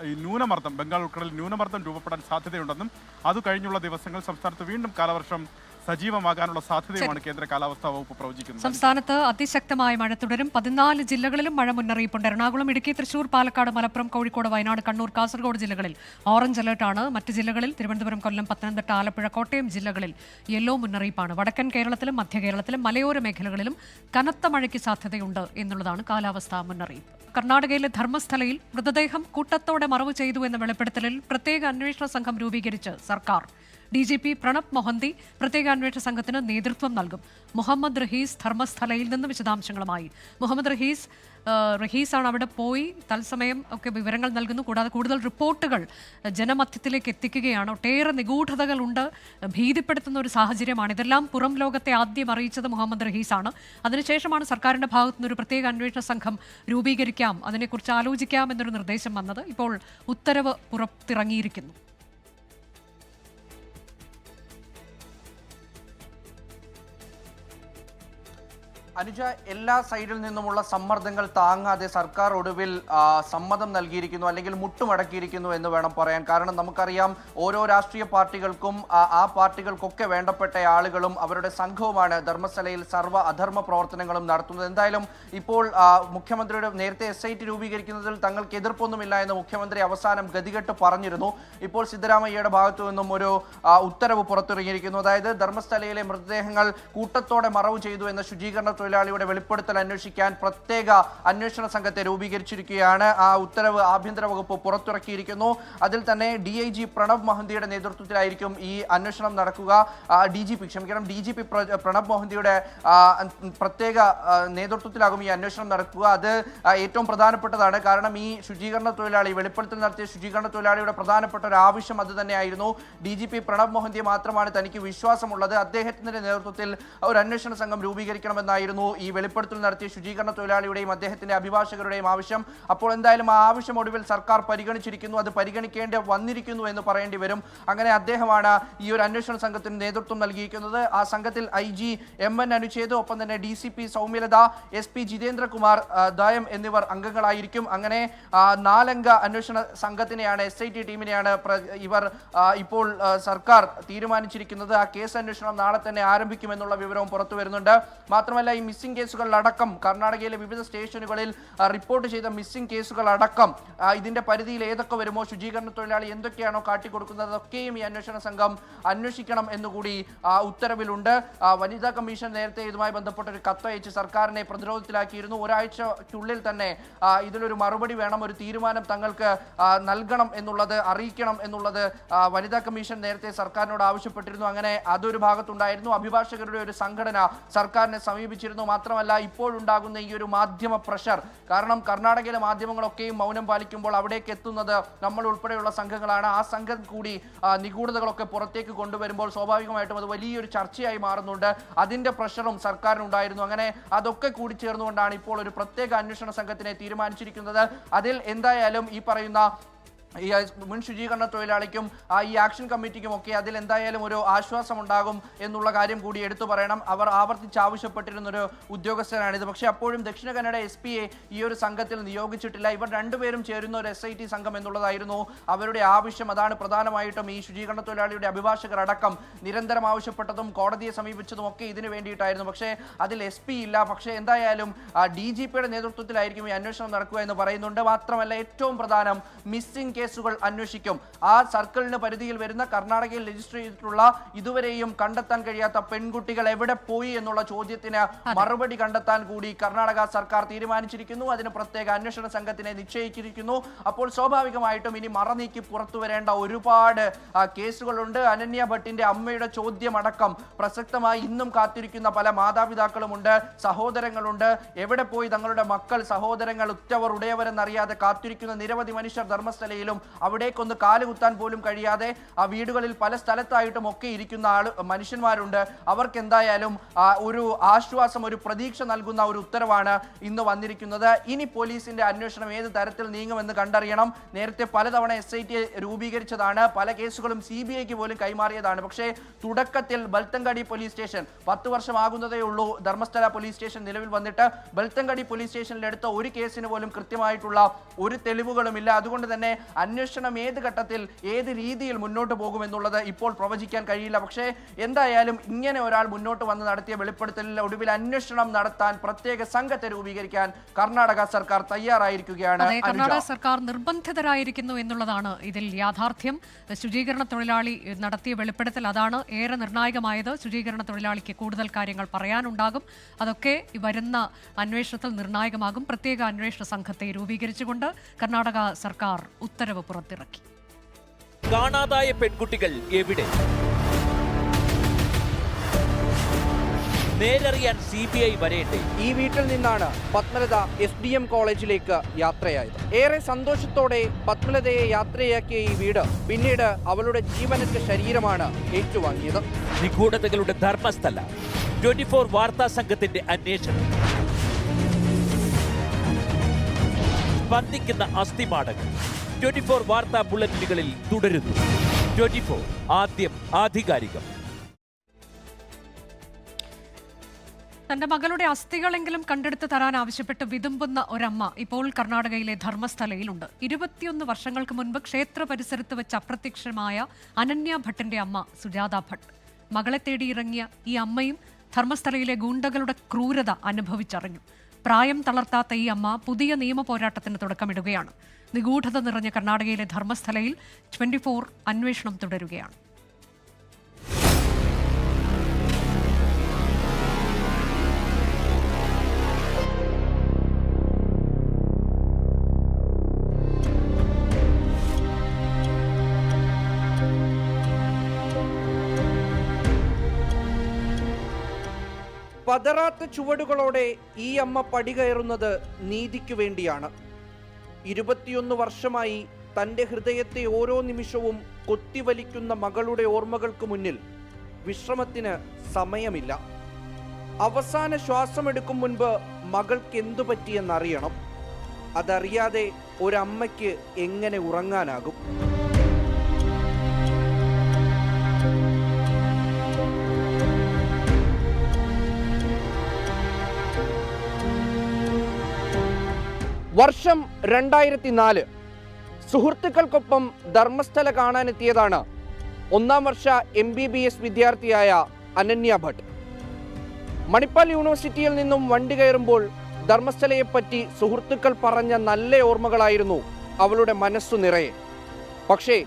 ഈ ന്യൂനമർദ്ദം, ബംഗാൾ ഉൾക്കടലിൽ ന്യൂനമർദ്ദം രൂപപ്പെടാൻ സാധ്യതയുണ്ടെന്നും അത് കഴിഞ്ഞുള്ള ദിവസങ്ങൾ സംസ്ഥാനത്ത് വീണ്ടും കാലവർഷം സജീവമാകാനുള്ള സാധ്യതയുമാണ് കേന്ദ്ര കാലാവസ്ഥാ വകുപ്പ് പ്രവചിക്കുന്നത്. സംസ്ഥാനത്ത് അതിശക്തമായ മഴ തുടരും. 14 ജില്ലകളിലും മഴ മുന്നറിയിപ്പുണ്ട്. എറണാകുളം, ഇടുക്കി, തൃശൂർ, പാലക്കാട്, മലപ്പുറം, കോഴിക്കോട്, വയനാട്, കണ്ണൂർ, കാസർഗോഡ് ജില്ലകളിൽ ഓറഞ്ച് അലർട്ടാണ്. മറ്റ് ജില്ലകളിൽ തിരുവനന്തപുരം, കൊല്ലം, പത്തനംതിട്ട, ആലപ്പുഴ, കോട്ടയം ജില്ലകളിൽ യെല്ലോ മുന്നറിയിപ്പാണ്. വടക്കൻ കേരളത്തിലും മധ്യ കേരളത്തിലും മലയോര മേഖലകളിലും കനത്ത മഴയ്ക്ക് സാധ്യതയുണ്ട് എന്നുള്ളതാണ് കാലാവസ്ഥാ മുന്നറിയിപ്പ്. കർണാടകയിലെ ധർമ്മസ്ഥലയിൽ മൃതദേഹം കൂട്ടത്തോടെ മറവ് ചെയ്തു എന്ന വെളിപ്പെടുത്തലിൽ പ്രത്യേക അന്വേഷണ സംഘം രൂപീകരിച്ച് സർക്കാർ. DGP പ്രണബ് മൊഹന്തി പ്രത്യേക അന്വേഷണ സംഘത്തിന് നേതൃത്വം നൽകും. മുഹമ്മദ് റഹീസ് ധർമ്മസ്ഥലയിൽ നിന്ന് വിശദാംശങ്ങളുമായി. മുഹമ്മദ് റഹീസാണ് അവിടെ പോയി തത്സമയം ഒക്കെ വിവരങ്ങൾ നൽകുന്നു. കൂടാതെ കൂടുതൽ റിപ്പോർട്ടുകൾ ജനമധ്യത്തിലേക്ക് എത്തിക്കുകയാണ്. ഒട്ടേറെ നിഗൂഢതകളുണ്ട്, ഭീതിപ്പെടുത്തുന്ന ഒരു സാഹചര്യമാണ്. ഇതെല്ലാം പുറം ലോകത്തെ ആദ്യം അറിയിച്ചത് മുഹമ്മദ് റഹീസാണ്. അതിനുശേഷമാണ് സർക്കാരിന്റെ ഭാഗത്തുനിന്ന് ഒരു പ്രത്യേക അന്വേഷണ സംഘം രൂപീകരിക്കാം, അതിനെക്കുറിച്ച് ആലോചിക്കാം എന്നൊരു നിർദ്ദേശം വന്നത്. ഇപ്പോൾ ഉത്തരവ് പുറത്തിറങ്ങിയിരിക്കുന്നു. അനുജ, എല്ലാ സൈഡിൽ നിന്നുമുള്ള സമ്മർദ്ദങ്ങൾ താങ്ങാതെ സർക്കാർ ഒടുവിൽ സമ്മതം നൽകിയിരിക്കുന്നു, അല്ലെങ്കിൽ മുട്ടുമടക്കിയിരിക്കുന്നു എന്ന് വേണം പറയാൻ. കാരണം നമുക്കറിയാം, ഓരോ രാഷ്ട്രീയ പാർട്ടികൾക്കും ആ പാർട്ടികൾക്കൊക്കെ വേണ്ടപ്പെട്ട ആളുകളും അവരുടെ സംഘവുമാണ് ധർമ്മസ്ഥലയിൽ സർവ്വ അധർമ്മ പ്രവർത്തനങ്ങളും നടത്തുന്നത്. എന്തായാലും ഇപ്പോൾ മുഖ്യമന്ത്രിയുടെ നേരത്തെ SIT രൂപീകരിക്കുന്നതിൽ തങ്ങൾക്ക് എതിർപ്പൊന്നുമില്ല എന്ന് മുഖ്യമന്ത്രി അവസാനം ഗതികെട്ട് പറഞ്ഞിരുന്നു. ഇപ്പോൾ സിദ്ധരാമയ്യയുടെ ഭാഗത്തു നിന്നും ഒരു ഉത്തരവ് പുറത്തിറങ്ങിയിരിക്കുന്നു. അതായത് ധർമ്മസ്ഥലയിലെ മൃതദേഹങ്ങൾ കൂട്ടത്തോടെ മറവ് ചെയ്തു എന്ന ശുചീകരണ തൊഴിലാളിയുടെ വെളിപ്പെടുത്തൽ അന്വേഷിക്കാൻ പ്രത്യേക അന്വേഷണ സംഘത്തെ രൂപീകരിച്ചിരിക്കുകയാണ്. ആ ഉത്തരവ് ആഭ്യന്തര വകുപ്പ് പുറത്തിറക്കിയിരിക്കുന്നു. അതിൽ തന്നെ DIG പ്രണബ് മൊഹന്തിയുടെ നേതൃത്വത്തിലായിരിക്കും ഈ അന്വേഷണം നടക്കുക. DGP പ്രണബ് മൊഹന്തിയുടെ പ്രത്യേക നേതൃത്വത്തിലാകും ഈ അന്വേഷണം നടക്കുക. അത് ഏറ്റവും പ്രധാനപ്പെട്ടതാണ്. കാരണം ഈ ശുചീകരണ തൊഴിലാളി വെളിപ്പെടുത്തൽ നടത്തിയ ശുചീകരണ തൊഴിലാളിയുടെ പ്രധാനപ്പെട്ട ഒരു ആവശ്യം അത് തന്നെയായിരുന്നു. DGP പ്രണബ് മൊഹന്തിയെ മാത്രമാണ് തനിക്ക് വിശ്വാസമുള്ളത്, അദ്ദേഹത്തിന്റെ നേതൃത്വത്തിൽ ഒരു അന്വേഷണ സംഘം രൂപീകരിക്കണമെന്നായിരുന്നു ഈ വെളിപ്പെടുത്തൽ നടത്തിയ ശുചീകരണ തൊഴിലാളിയുടെയും അദ്ദേഹത്തിന്റെ അഭിഭാഷകരുടെയും ആവശ്യം. അപ്പോൾ എന്തായാലും ആ ആവശ്യം ഒടുവിൽ സർക്കാർ പരിഗണിച്ചിരിക്കുന്നു, അത് പരിഗണിക്കേണ്ടി വന്നിരിക്കുന്നു എന്ന് പറയേണ്ടി വരും. അങ്ങനെ അദ്ദേഹമാണ് ഈ ഒരു അന്വേഷണ സംഘത്തിന് നേതൃത്വം നൽകിയിരിക്കുന്നത്. ആ സംഘത്തിൽ IG MN അനുച്ഛേദ്, ഒപ്പം തന്നെ DCP സൗമ്യലത, SP ജിതേന്ദ്രകുമാർ ദയം എന്നിവർ അംഗങ്ങളായിരിക്കും. അങ്ങനെ 4 അംഗ അന്വേഷണ സംഘത്തിനെയാണ്, SIT ടീമിനെയാണ് ഇവർ ഇപ്പോൾ സർക്കാർ തീരുമാനിച്ചിരിക്കുന്നത്. ആ കേസ് അന്വേഷണം നാളെ തന്നെ ആരംഭിക്കുമെന്നുള്ള വിവരവും പുറത്തു വരുന്നുണ്ട്. മാത്രമല്ല, ഈ ഈ മിസ്സിംഗ് കേസുകളിലടക്കം കർണാടകയിലെ വിവിധ സ്റ്റേഷനുകളിൽ റിപ്പോർട്ട് ചെയ്ത മിസ്സിംഗ് കേസുകളടക്കം ഇതിന്റെ പരിധിയിൽ ഏതൊക്കെ വരുമോ, ശുചീകരണ തൊഴിലാളി എന്തൊക്കെയാണോ കാട്ടിക്കൊടുക്കുന്നത് അതൊക്കെയും ഈ അന്വേഷണ സംഘം അന്വേഷിക്കണം എന്നുകൂടി ഉത്തരവിലുണ്ട്. വനിതാ കമ്മീഷൻ നേരത്തെ ഇതുമായി ബന്ധപ്പെട്ട ഒരു കത്തയച്ച് സർക്കാരിനെ പ്രതിരോധത്തിലാക്കിയിരുന്നു. ഒരാഴ്ചയ്ക്കുള്ളിൽ തന്നെ ഇതിലൊരു മറുപടി വേണം, ഒരു തീരുമാനം തങ്ങൾക്ക് നൽകണം എന്നുള്ളത്, അറിയിക്കണം എന്നുള്ളത് വനിതാ കമ്മീഷൻ നേരത്തെ സർക്കാരിനോട് ആവശ്യപ്പെട്ടിരുന്നു. അങ്ങനെ അതൊരു ഭാഗത്തുണ്ടായിരുന്നു. അഭിഭാഷകരുടെ ഒരു സംഘടന സർക്കാരിനെ സമീപിച്ചിരുന്നു. മാത്രമല്ല ഇപ്പോഴുണ്ടാകുന്ന ഈ ഒരു മാധ്യമ പ്രഷർ, കാരണം കർണാടകയിലെ മാധ്യമങ്ങളൊക്കെയും മൗനം പാലിക്കുമ്പോൾ അവിടേക്ക് എത്തുന്നത് നമ്മൾ ഉൾപ്പെടെയുള്ള സംഘങ്ങളാണ്. ആ സംഘം കൂടി നിഗൂഢതകളൊക്കെ പുറത്തേക്ക് കൊണ്ടുവരുമ്പോൾ സ്വാഭാവികമായിട്ടും അത് വലിയൊരു ചർച്ചയായി മാറുന്നുണ്ട്. അതിന്റെ പ്രഷറും സർക്കാരിനുണ്ടായിരുന്നു. അങ്ങനെ അതൊക്കെ കൂടി ചേർന്നുകൊണ്ടാണ് ഇപ്പോൾ ഒരു പ്രത്യേക അന്വേഷണ സംഘത്തിനെ തീരുമാനിച്ചിരിക്കുന്നത്. അതിൽ എന്തായാലും ഈ പറയുന്ന ഈ മുൻ ശുചീകരണ തൊഴിലാളിക്കും ഈ ആക്ഷൻ കമ്മിറ്റിക്കും ഒക്കെ അതിൽ എന്തായാലും ഒരു ആശ്വാസം ഉണ്ടാകും എന്നുള്ള കാര്യം കൂടി എടുത്തു പറയണം. അവർ ആവർത്തിച്ച് ആവശ്യപ്പെട്ടിരുന്നൊരു ഉദ്യോഗസ്ഥനാണിത്. പക്ഷേ അപ്പോഴും ദക്ഷിണ കന്നഡ SP-യെ ഈ ഒരു സംഘത്തിൽ നിയോഗിച്ചിട്ടില്ല. ഇവർ രണ്ടുപേരും ചേരുന്ന ഒരു SIT സംഘം എന്നുള്ളതായിരുന്നു അവരുടെ ആവശ്യം. അതാണ് പ്രധാനമായിട്ടും ഈ ശുചീകരണ തൊഴിലാളിയുടെ അഭിഭാഷകർ അടക്കം നിരന്തരം ആവശ്യപ്പെട്ടതും കോടതിയെ സമീപിച്ചതും ഒക്കെ ഇതിനു വേണ്ടിയിട്ടായിരുന്നു. പക്ഷേ അതിൽ SP ഇല്ല. പക്ഷേ എന്തായാലും DGP-യുടെ നേതൃത്വത്തിലായിരിക്കും ഈ അന്വേഷണം നടക്കുക എന്ന് പറയുന്നുണ്ട്. മാത്രമല്ല ഏറ്റവും പ്രധാനം മിസ്സിംഗ് കേസുകൾ അന്വേഷിക്കും. ആ സർക്കിളിന് പരിധിയിൽ വരുന്ന കർണാടകയിൽ രജിസ്റ്റർ ചെയ്തിട്ടുള്ള ഇതുവരെയും കണ്ടെത്താൻ കഴിയാത്ത പെൺകുട്ടികൾ എവിടെ പോയി എന്നുള്ള ചോദ്യത്തിന് മറുപടി കണ്ടെത്താൻ കൂടി കർണാടക സർക്കാർ തീരുമാനിച്ചിരിക്കുന്നു. അതിന് പ്രത്യേക അന്വേഷണ സംഘത്തിനെ നിശ്ചയിച്ചിരിക്കുന്നു. അപ്പോൾ സ്വാഭാവികമായിട്ടും ഇനി മറനീക്കി പുറത്തു വരേണ്ട ഒരുപാട് കേസുകളുണ്ട്. അനന്യ ഭട്ടിന്റെ അമ്മയുടെ ചോദ്യമടക്കം പ്രസക്തമായി ഇന്നും കാത്തിരിക്കുന്ന പല മാതാപിതാക്കളുമുണ്ട്, സഹോദരങ്ങളുണ്ട്. എവിടെ പോയി തങ്ങളുടെ മക്കൾ, സഹോദരങ്ങൾ, ഉറ്റവർ, ഉടയവരെന്നറിയാതെ കാത്തിരിക്കുന്ന നിരവധി മനുഷ്യർ ധർമ്മസ്ഥലയിലും അവിടേക്കൊന്ന് കാലുകുത്താൻ പോലും കഴിയാതെ ആ വീടുകളിൽ പല സ്ഥലത്തായിട്ടും ഒക്കെ ഇരിക്കുന്ന മനുഷ്യന്മാരുണ്ട്. അവർക്ക് എന്തായാലും ഒരു ആശ്വാസം, ഒരു പ്രതീക്ഷ നൽകുന്ന ഒരു ഉത്തരവാണ് ഇന്ന് വന്നിരിക്കുന്നത്. ഇനി പോലീസിന്റെ അന്വേഷണം ഏത് തരത്തിൽ നീങ്ങുമെന്ന് കണ്ടറിയണം. നേരത്തെ പലതവണ SIT രൂപീകരിച്ചതാണ്, പല കേസുകളും CBIക്ക് പോലും കൈമാറിയതാണ്. പക്ഷേ തുടക്കത്തിൽ ബൽത്തങ്കടി പോലീസ് സ്റ്റേഷൻ 10 വർഷമാകുന്നതേ ഉള്ളൂ ധർമ്മസ്ഥല പോലീസ് സ്റ്റേഷൻ നിലവിൽ വന്നിട്ട്. ബൽത്തങ്കടി പോലീസ് സ്റ്റേഷനിലെടുത്ത ഒരു കേസിന് പോലും കൃത്യമായിട്ടുള്ള ഒരു തെളിവുകളുമില്ല. അതുകൊണ്ട് തന്നെ അന്വേഷണം ഏത് ഘട്ടത്തിൽ ഏത് രീതിയിൽ മുന്നോട്ട് പോകുമെന്നുള്ളത് ഇപ്പോൾ പ്രവചിക്കാൻ കഴിയില്ല. പക്ഷേ എന്തായാലും ഇങ്ങനെ ഒരാൾ മുന്നോട്ട് വന്ന് നടത്തിയ വെളിപ്പെടുത്തലിൽ ഒടുവിൽ അന്വേഷണം നടത്താൻ പ്രത്യേക സംഘത്തെ രൂപീകരിക്കാൻ കർണാടക സർക്കാർ തയ്യാറായിരിക്കുകയാണ്. കർണാടക സർക്കാർ നിർബന്ധിതരായിരിക്കുന്നു എന്നുള്ളതാണ് ഇതിൽ യാഥാർത്ഥ്യം. ശുചീകരണ തൊഴിലാളി നടത്തിയ വെളിപ്പെടുത്തൽ അതാണ് ഏറെ നിർണായകമായത്. ശുചീകരണ തൊഴിലാളിക്ക് കൂടുതൽ കാര്യങ്ങൾ പറയാനുണ്ടാകും. അതൊക്കെ വരുന്ന അന്വേഷണത്തിൽ നിർണായകമാകും. പ്രത്യേക അന്വേഷണ സംഘത്തെ രൂപീകരിച്ചുകൊണ്ട് കർണാടക സർക്കാർ ഉത്തരവ് പുറത്തിറക്കി. കാണാതായ പെൺകുട്ടികൾ എവിടെ? നേരറിയാൻ CBI വരേണ്ടേ? ഈ വീട്ടിൽ നിന്നാണ് പത്മലത SDM കോളേജിലേക്ക് യാത്രയായത്. ഏറെ സന്തോഷത്തോടെ പത്മലതയെ യാത്രയാക്കിയ ഈ വീട് പിന്നീട് അവളുടെ ജീവനറ്റ ശരീരമാണ് ഏറ്റുവാങ്ങിയത്. നിഗൂഢതകളുടെ ധർമ്മസ്ഥല 24 വാർത്താ സംഘത്തിന്റെ അന്വേഷണം. സ്പന്ദിക്കുന്ന അസ്ഥിമാടകൾ 24 വാർത്താ ബുള്ളറ്റിനുകളിൽ തുടരുന്നു. 24 ആദ്യം ആധികാരികം. തന്റെ മകളുടെ അസ്ഥികളെങ്കിലും കണ്ടെടുത്ത് തരാൻ ആവശ്യപ്പെട്ട് വിതുമ്പുന്ന ഒരമ്മ ഇപ്പോൾ കർണാടകയിലെ ധർമ്മസ്ഥലയിലുണ്ട്. 21 വർഷങ്ങൾക്ക് മുൻപ് ക്ഷേത്ര പരിസരത്ത് വെച്ച് അപ്രത്യക്ഷമായ അനന്യ ഭട്ടിന്റെ അമ്മ സുജാത ഭട്ട്. മകളെ തേടിയിറങ്ങിയ ഈ അമ്മയും ധർമ്മസ്ഥലയിലെ ഗൂണ്ടകളുടെ ക്രൂരത അനുഭവിച്ചറിഞ്ഞു. പ്രായം തളർത്താത്ത ഈ അമ്മ പുതിയ നിയമ പോരാട്ടത്തിന് തുടക്കമിടുകയാണ്. നിഗൂഢത നിറഞ്ഞ കർണാടകയിലെ ധർമ്മസ്ഥലയിൽ 24 അന്വേഷണം തുടരുകയാണ്. പതറാത്ത ചുവടുകളോടെ ഈ അമ്മ പടികയറുന്നത് നീതിക്ക് വേണ്ടിയാണ്. 21 വർഷമായി തൻ്റെ ഹൃദയത്തെ ഓരോ നിമിഷവും കൊത്തിവലിക്കുന്ന മകളുടെ ഓർമ്മകൾക്ക് മുന്നിൽ വിശ്രമത്തിന് സമയമില്ല. അവസാന ശ്വാസമെടുക്കും മുൻപ് മകൾക്ക് എന്തു പറ്റിയെന്നറിയണം. അതറിയാതെ ഒരമ്മയ്ക്ക് എങ്ങനെ ഉറങ്ങാനാകും? വർഷം 2004. സുഹൃത്തുക്കൾക്കൊപ്പം ധർമ്മസ്ഥല കാണാനെത്തിയതാണ് 1ാം വർഷ MBBS വിദ്യാർത്ഥിയായ അനന്യ ഭട്ട്. മണിപ്പാൽ യൂണിവേഴ്സിറ്റിയിൽ നിന്നും വണ്ടി കയറുമ്പോൾ ധർമ്മസ്ഥലയെപ്പറ്റി സുഹൃത്തുക്കൾ പറഞ്ഞ നല്ല ഓർമ്മകളായിരുന്നു അവളുടെ മനസ്സു നിറയെ. പക്ഷേ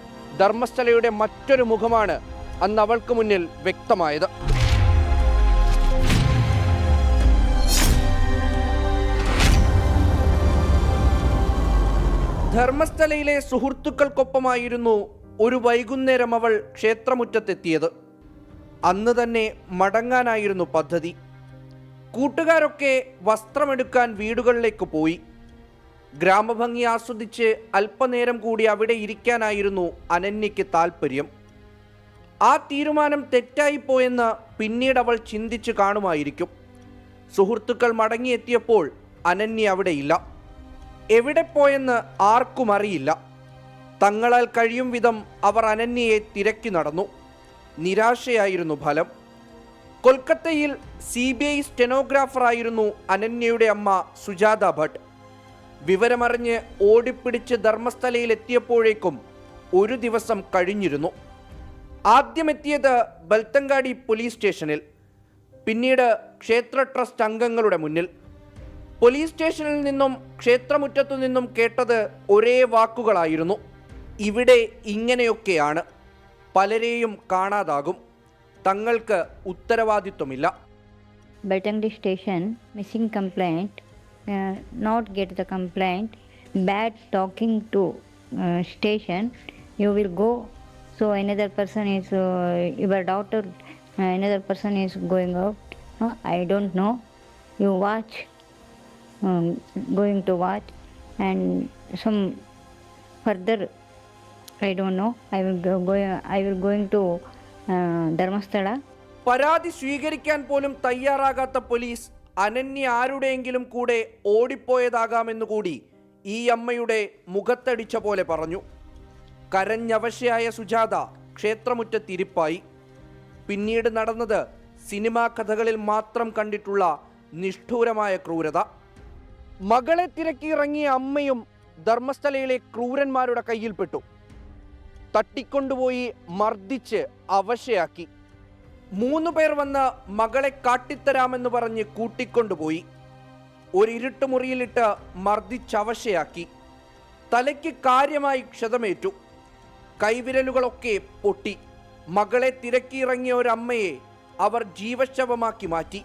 ധർമ്മസ്ഥലയുടെ മറ്റൊരു മുഖമാണ് അന്ന് അവൾക്ക് മുന്നിൽ വ്യക്തമായത്. ധർമ്മസ്ഥലയിലെ സുഹൃത്തുക്കൾക്കൊപ്പമായിരുന്നു ഒരു വൈകുന്നേരം അവൾ ക്ഷേത്രമുറ്റത്തെത്തിയത്. അന്ന് തന്നെ മടങ്ങാനായിരുന്നു പദ്ധതി. കൂട്ടുകാരൊക്കെ വസ്ത്രമെടുക്കാൻ വീടുകളിലേക്ക് പോയി. ഗ്രാമഭംഗി ആസ്വദിച്ച് അല്പനേരം കൂടി അവിടെ ഇരിക്കാനായിരുന്നു അനന്യയ്ക്ക് താല്പര്യം. ആ തീരുമാനം തെറ്റായിപ്പോയെന്ന് പിന്നീട് അവൾ ചിന്തിച്ചു കാണുമായിരിക്കും. സുഹൃത്തുക്കൾ മടങ്ങിയെത്തിയപ്പോൾ അനന്യ അവിടെയില്ല. എവിടെ പോയെന്ന് ആർക്കും അറിയില്ല. തങ്ങളാൽ കഴിയും വിധം അവർ അനന്യയെ തിരക്കി നടന്നു. നിരാശയായിരുന്നു ഫലം. കൊൽക്കത്തയിൽ CBI സ്റ്റെനോഗ്രാഫറായിരുന്നു അനന്യയുടെ അമ്മ സുജാത ഭട്ട്. വിവരമറിഞ്ഞ് ഓടിപ്പിടിച്ച് ധർമ്മസ്ഥലയിലെത്തിയപ്പോഴേക്കും ഒരു ദിവസം കഴിഞ്ഞിരുന്നു. ആദ്യമെത്തിയത് ബൽത്തങ്കാടി പോലീസ് സ്റ്റേഷനിൽ, പിന്നീട് ക്ഷേത്ര ട്രസ്റ്റ് അംഗങ്ങളുടെ മുന്നിൽ. പോലീസ് സ്റ്റേഷനിൽ നിന്നും ക്ഷേത്രമുറ്റത്തു നിന്നും കേട്ടത് ഒരേ വാക്കുകളായിരുന്നു: ഇവിടെ ഇങ്ങനെയൊക്കെയാണ്, പലരെയും കാണാതാകും, തങ്ങൾക്ക് ഉത്തരവാദിത്വമില്ല. Beltangdi station, missing complaint, not get the complaint, bad talking to station, you will go. So another person is, your daughter, another person is going out. I don't know. You watch, going to watch, and some further, I don't know. I will going to Dharmasthala. പരാതി സ്വീകരിക്കാൻ പോലും തയ്യാറാകാത്ത police Ananya ആരുടെയെങ്കിലും കൂടെ ഓടിപ്പോയതാകാമെന്നുകൂടി ഈ അമ്മയുടെ മുഖത്തടിച്ച പോലെ പറഞ്ഞു. കരഞ്ഞവശയായ സുജാത ക്ഷേത്രമുറ്റത്തിരിപ്പായി. പിന്നീട് നടന്നത് സിനിമാ കഥകളിൽ മാത്രം കണ്ടിട്ടുള്ള നിഷ്ഠൂരമായ ക്രൂരത. മകളെ തിരക്കിയിറങ്ങിയ അമ്മയും ധർമ്മസ്ഥലയിലെ ക്രൂരന്മാരുടെ കയ്യിൽപ്പെട്ടു. തട്ടിക്കൊണ്ടുപോയി മർദ്ദിച്ച് അവശയാക്കി. 3 പേർ വന്ന് മകളെ കാട്ടിത്തരാമെന്ന് പറഞ്ഞ് കൂട്ടിക്കൊണ്ടുപോയി. ഒരു ഇരുട്ടുമുറിയിലിട്ട് മർദ്ദിച്ചവശയാക്കി. തലയ്ക്ക് കാര്യമായി ക്ഷതമേറ്റു. കൈവിരലുകളൊക്കെ പൊട്ടി. മകളെ തിരക്കിയിറങ്ങിയ ഒരമ്മയെ അവർ ജീവശവമാക്കി മാറ്റി.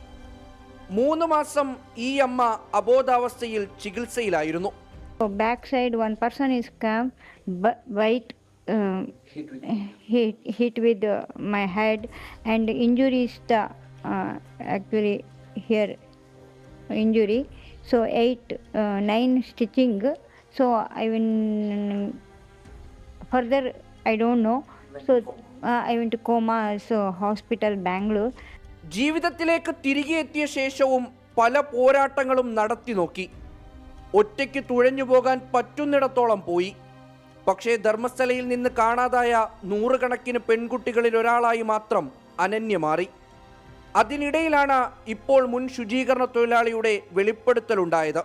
3 മാസം ഈ അമ്മ അബോധാവസ്ഥയിൽ ചികിത്സയിലായിരുന്നു. Back side one person is come, white hit with my head, and injury is the actually here injury. So 9 stitching. So I will further I don't know. So I went to coma, so hospital Bangalore. ജീവിതത്തിലേക്ക് തിരികെ എത്തിയ ശേഷവും പല പോരാട്ടങ്ങളും നടത്തി നോക്കി. ഒറ്റയ്ക്ക് തുഴഞ്ഞു പോകാൻ പറ്റുന്നിടത്തോളം പോയി. പക്ഷേ ധർമ്മസ്ഥലയിൽ നിന്ന് കാണാതായ 100 കണക്കിന് പെൺകുട്ടികളിൽ ഒരാളായി മാത്രം അനന്യ മാറി. അതിനിടയിലാണ് ഇപ്പോൾ മുൻ ശുചീകരണ തൊഴിലാളിയുടെ വെളിപ്പെടുത്തലുണ്ടായത്.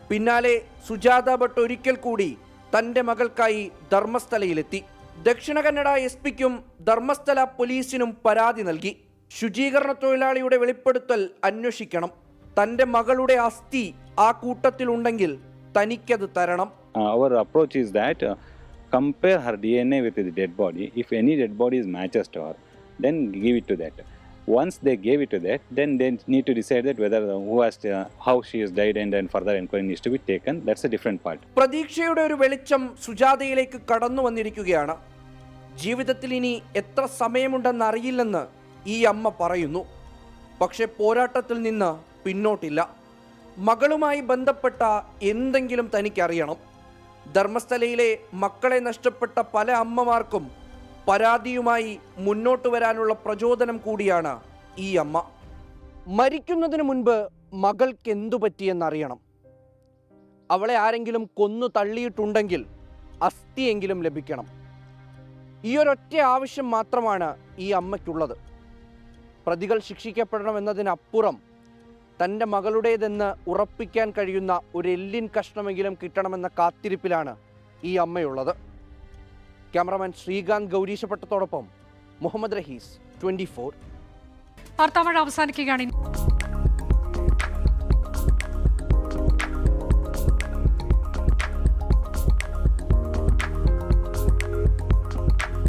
പിന്നാലെ സുജാത ഭട്ട് ഒരിക്കൽ കൂടി തൻ്റെ മകൾക്കായി ധർമ്മസ്ഥലയിലെത്തി. ദക്ഷിണ കന്നഡ SP-ക്കും ധർമ്മസ്ഥല പോലീസിനും പരാതി നൽകി. ശുചീകരണ തൊഴിലാളിയുടെ വെളിപ്പെടുത്തൽ അന്വേഷിക്കണം. തൻ്റെ മകളുടെ അസ്ഥി ആ കൂട്ടത്തിലുണ്ടെങ്കിൽ തനിക്കത് തരണം. Our approach is that compare her DNA with the dead body. If any dead body is matches to her, then give it to that. Once they gave it to that, then they need to decide that whether how she has died, and then further inquiry needs to be taken. That's a different part. പ്രതീക്ഷയുടെ ഒരു വെളിച്ചം സുജാതയിലേക്ക് കടന്നു വന്നിരിക്കുകയാണ്. ജീവിതത്തിൽ ഇനി എത്ര സമയമുണ്ടെന്ന് അറിയില്ലെന്ന് ഈ അമ്മ പറയുന്നു. പക്ഷെ പോരാട്ടത്തിൽ നിന്ന് പിന്നോട്ടില്ല. മകളുമായി ബന്ധപ്പെട്ട എന്തെങ്കിലും തനിക്കറിയണം. ധർമ്മസ്ഥലയിലെ മക്കളെ നഷ്ടപ്പെട്ട പല അമ്മമാർക്കും പരാതിയുമായി മുന്നോട്ട് വരാനുള്ള പ്രചോദനം കൂടിയാണ് ഈ അമ്മ. മരിക്കുന്നതിന് മുൻപ് മകൾക്ക് എന്തു പറ്റിയെന്നറിയണം. അവളെ ആരെങ്കിലും കൊന്നു തള്ളിയിട്ടുണ്ടെങ്കിൽ അസ്ഥിയെങ്കിലും ലഭിക്കണം. ഈ ഒരൊറ്റ ആവശ്യം മാത്രമാണ് ഈ അമ്മയ്ക്കുള്ളത്. പ്രതികൾ ശിക്ഷിക്കപ്പെടണമെന്നതിനപ്പുറം തൻ്റെ മകളുടേതെന്ന് ഉറപ്പിക്കാൻ കഴിയുന്ന ഒരു എല്ലിൻ കഷ്ണമെങ്കിലും കിട്ടണമെന്ന കാത്തിരിപ്പിലാണ് ഈ അമ്മയുള്ളത്. ക്യാമറമാൻ ശ്രീകാന്ത് ഗൗരീശപട്ടത്തോടൊപ്പം മുഹമ്മദ് റഹീസ്, 24. വാർത്താമഴ അവസാനിക്കുകയാണ്.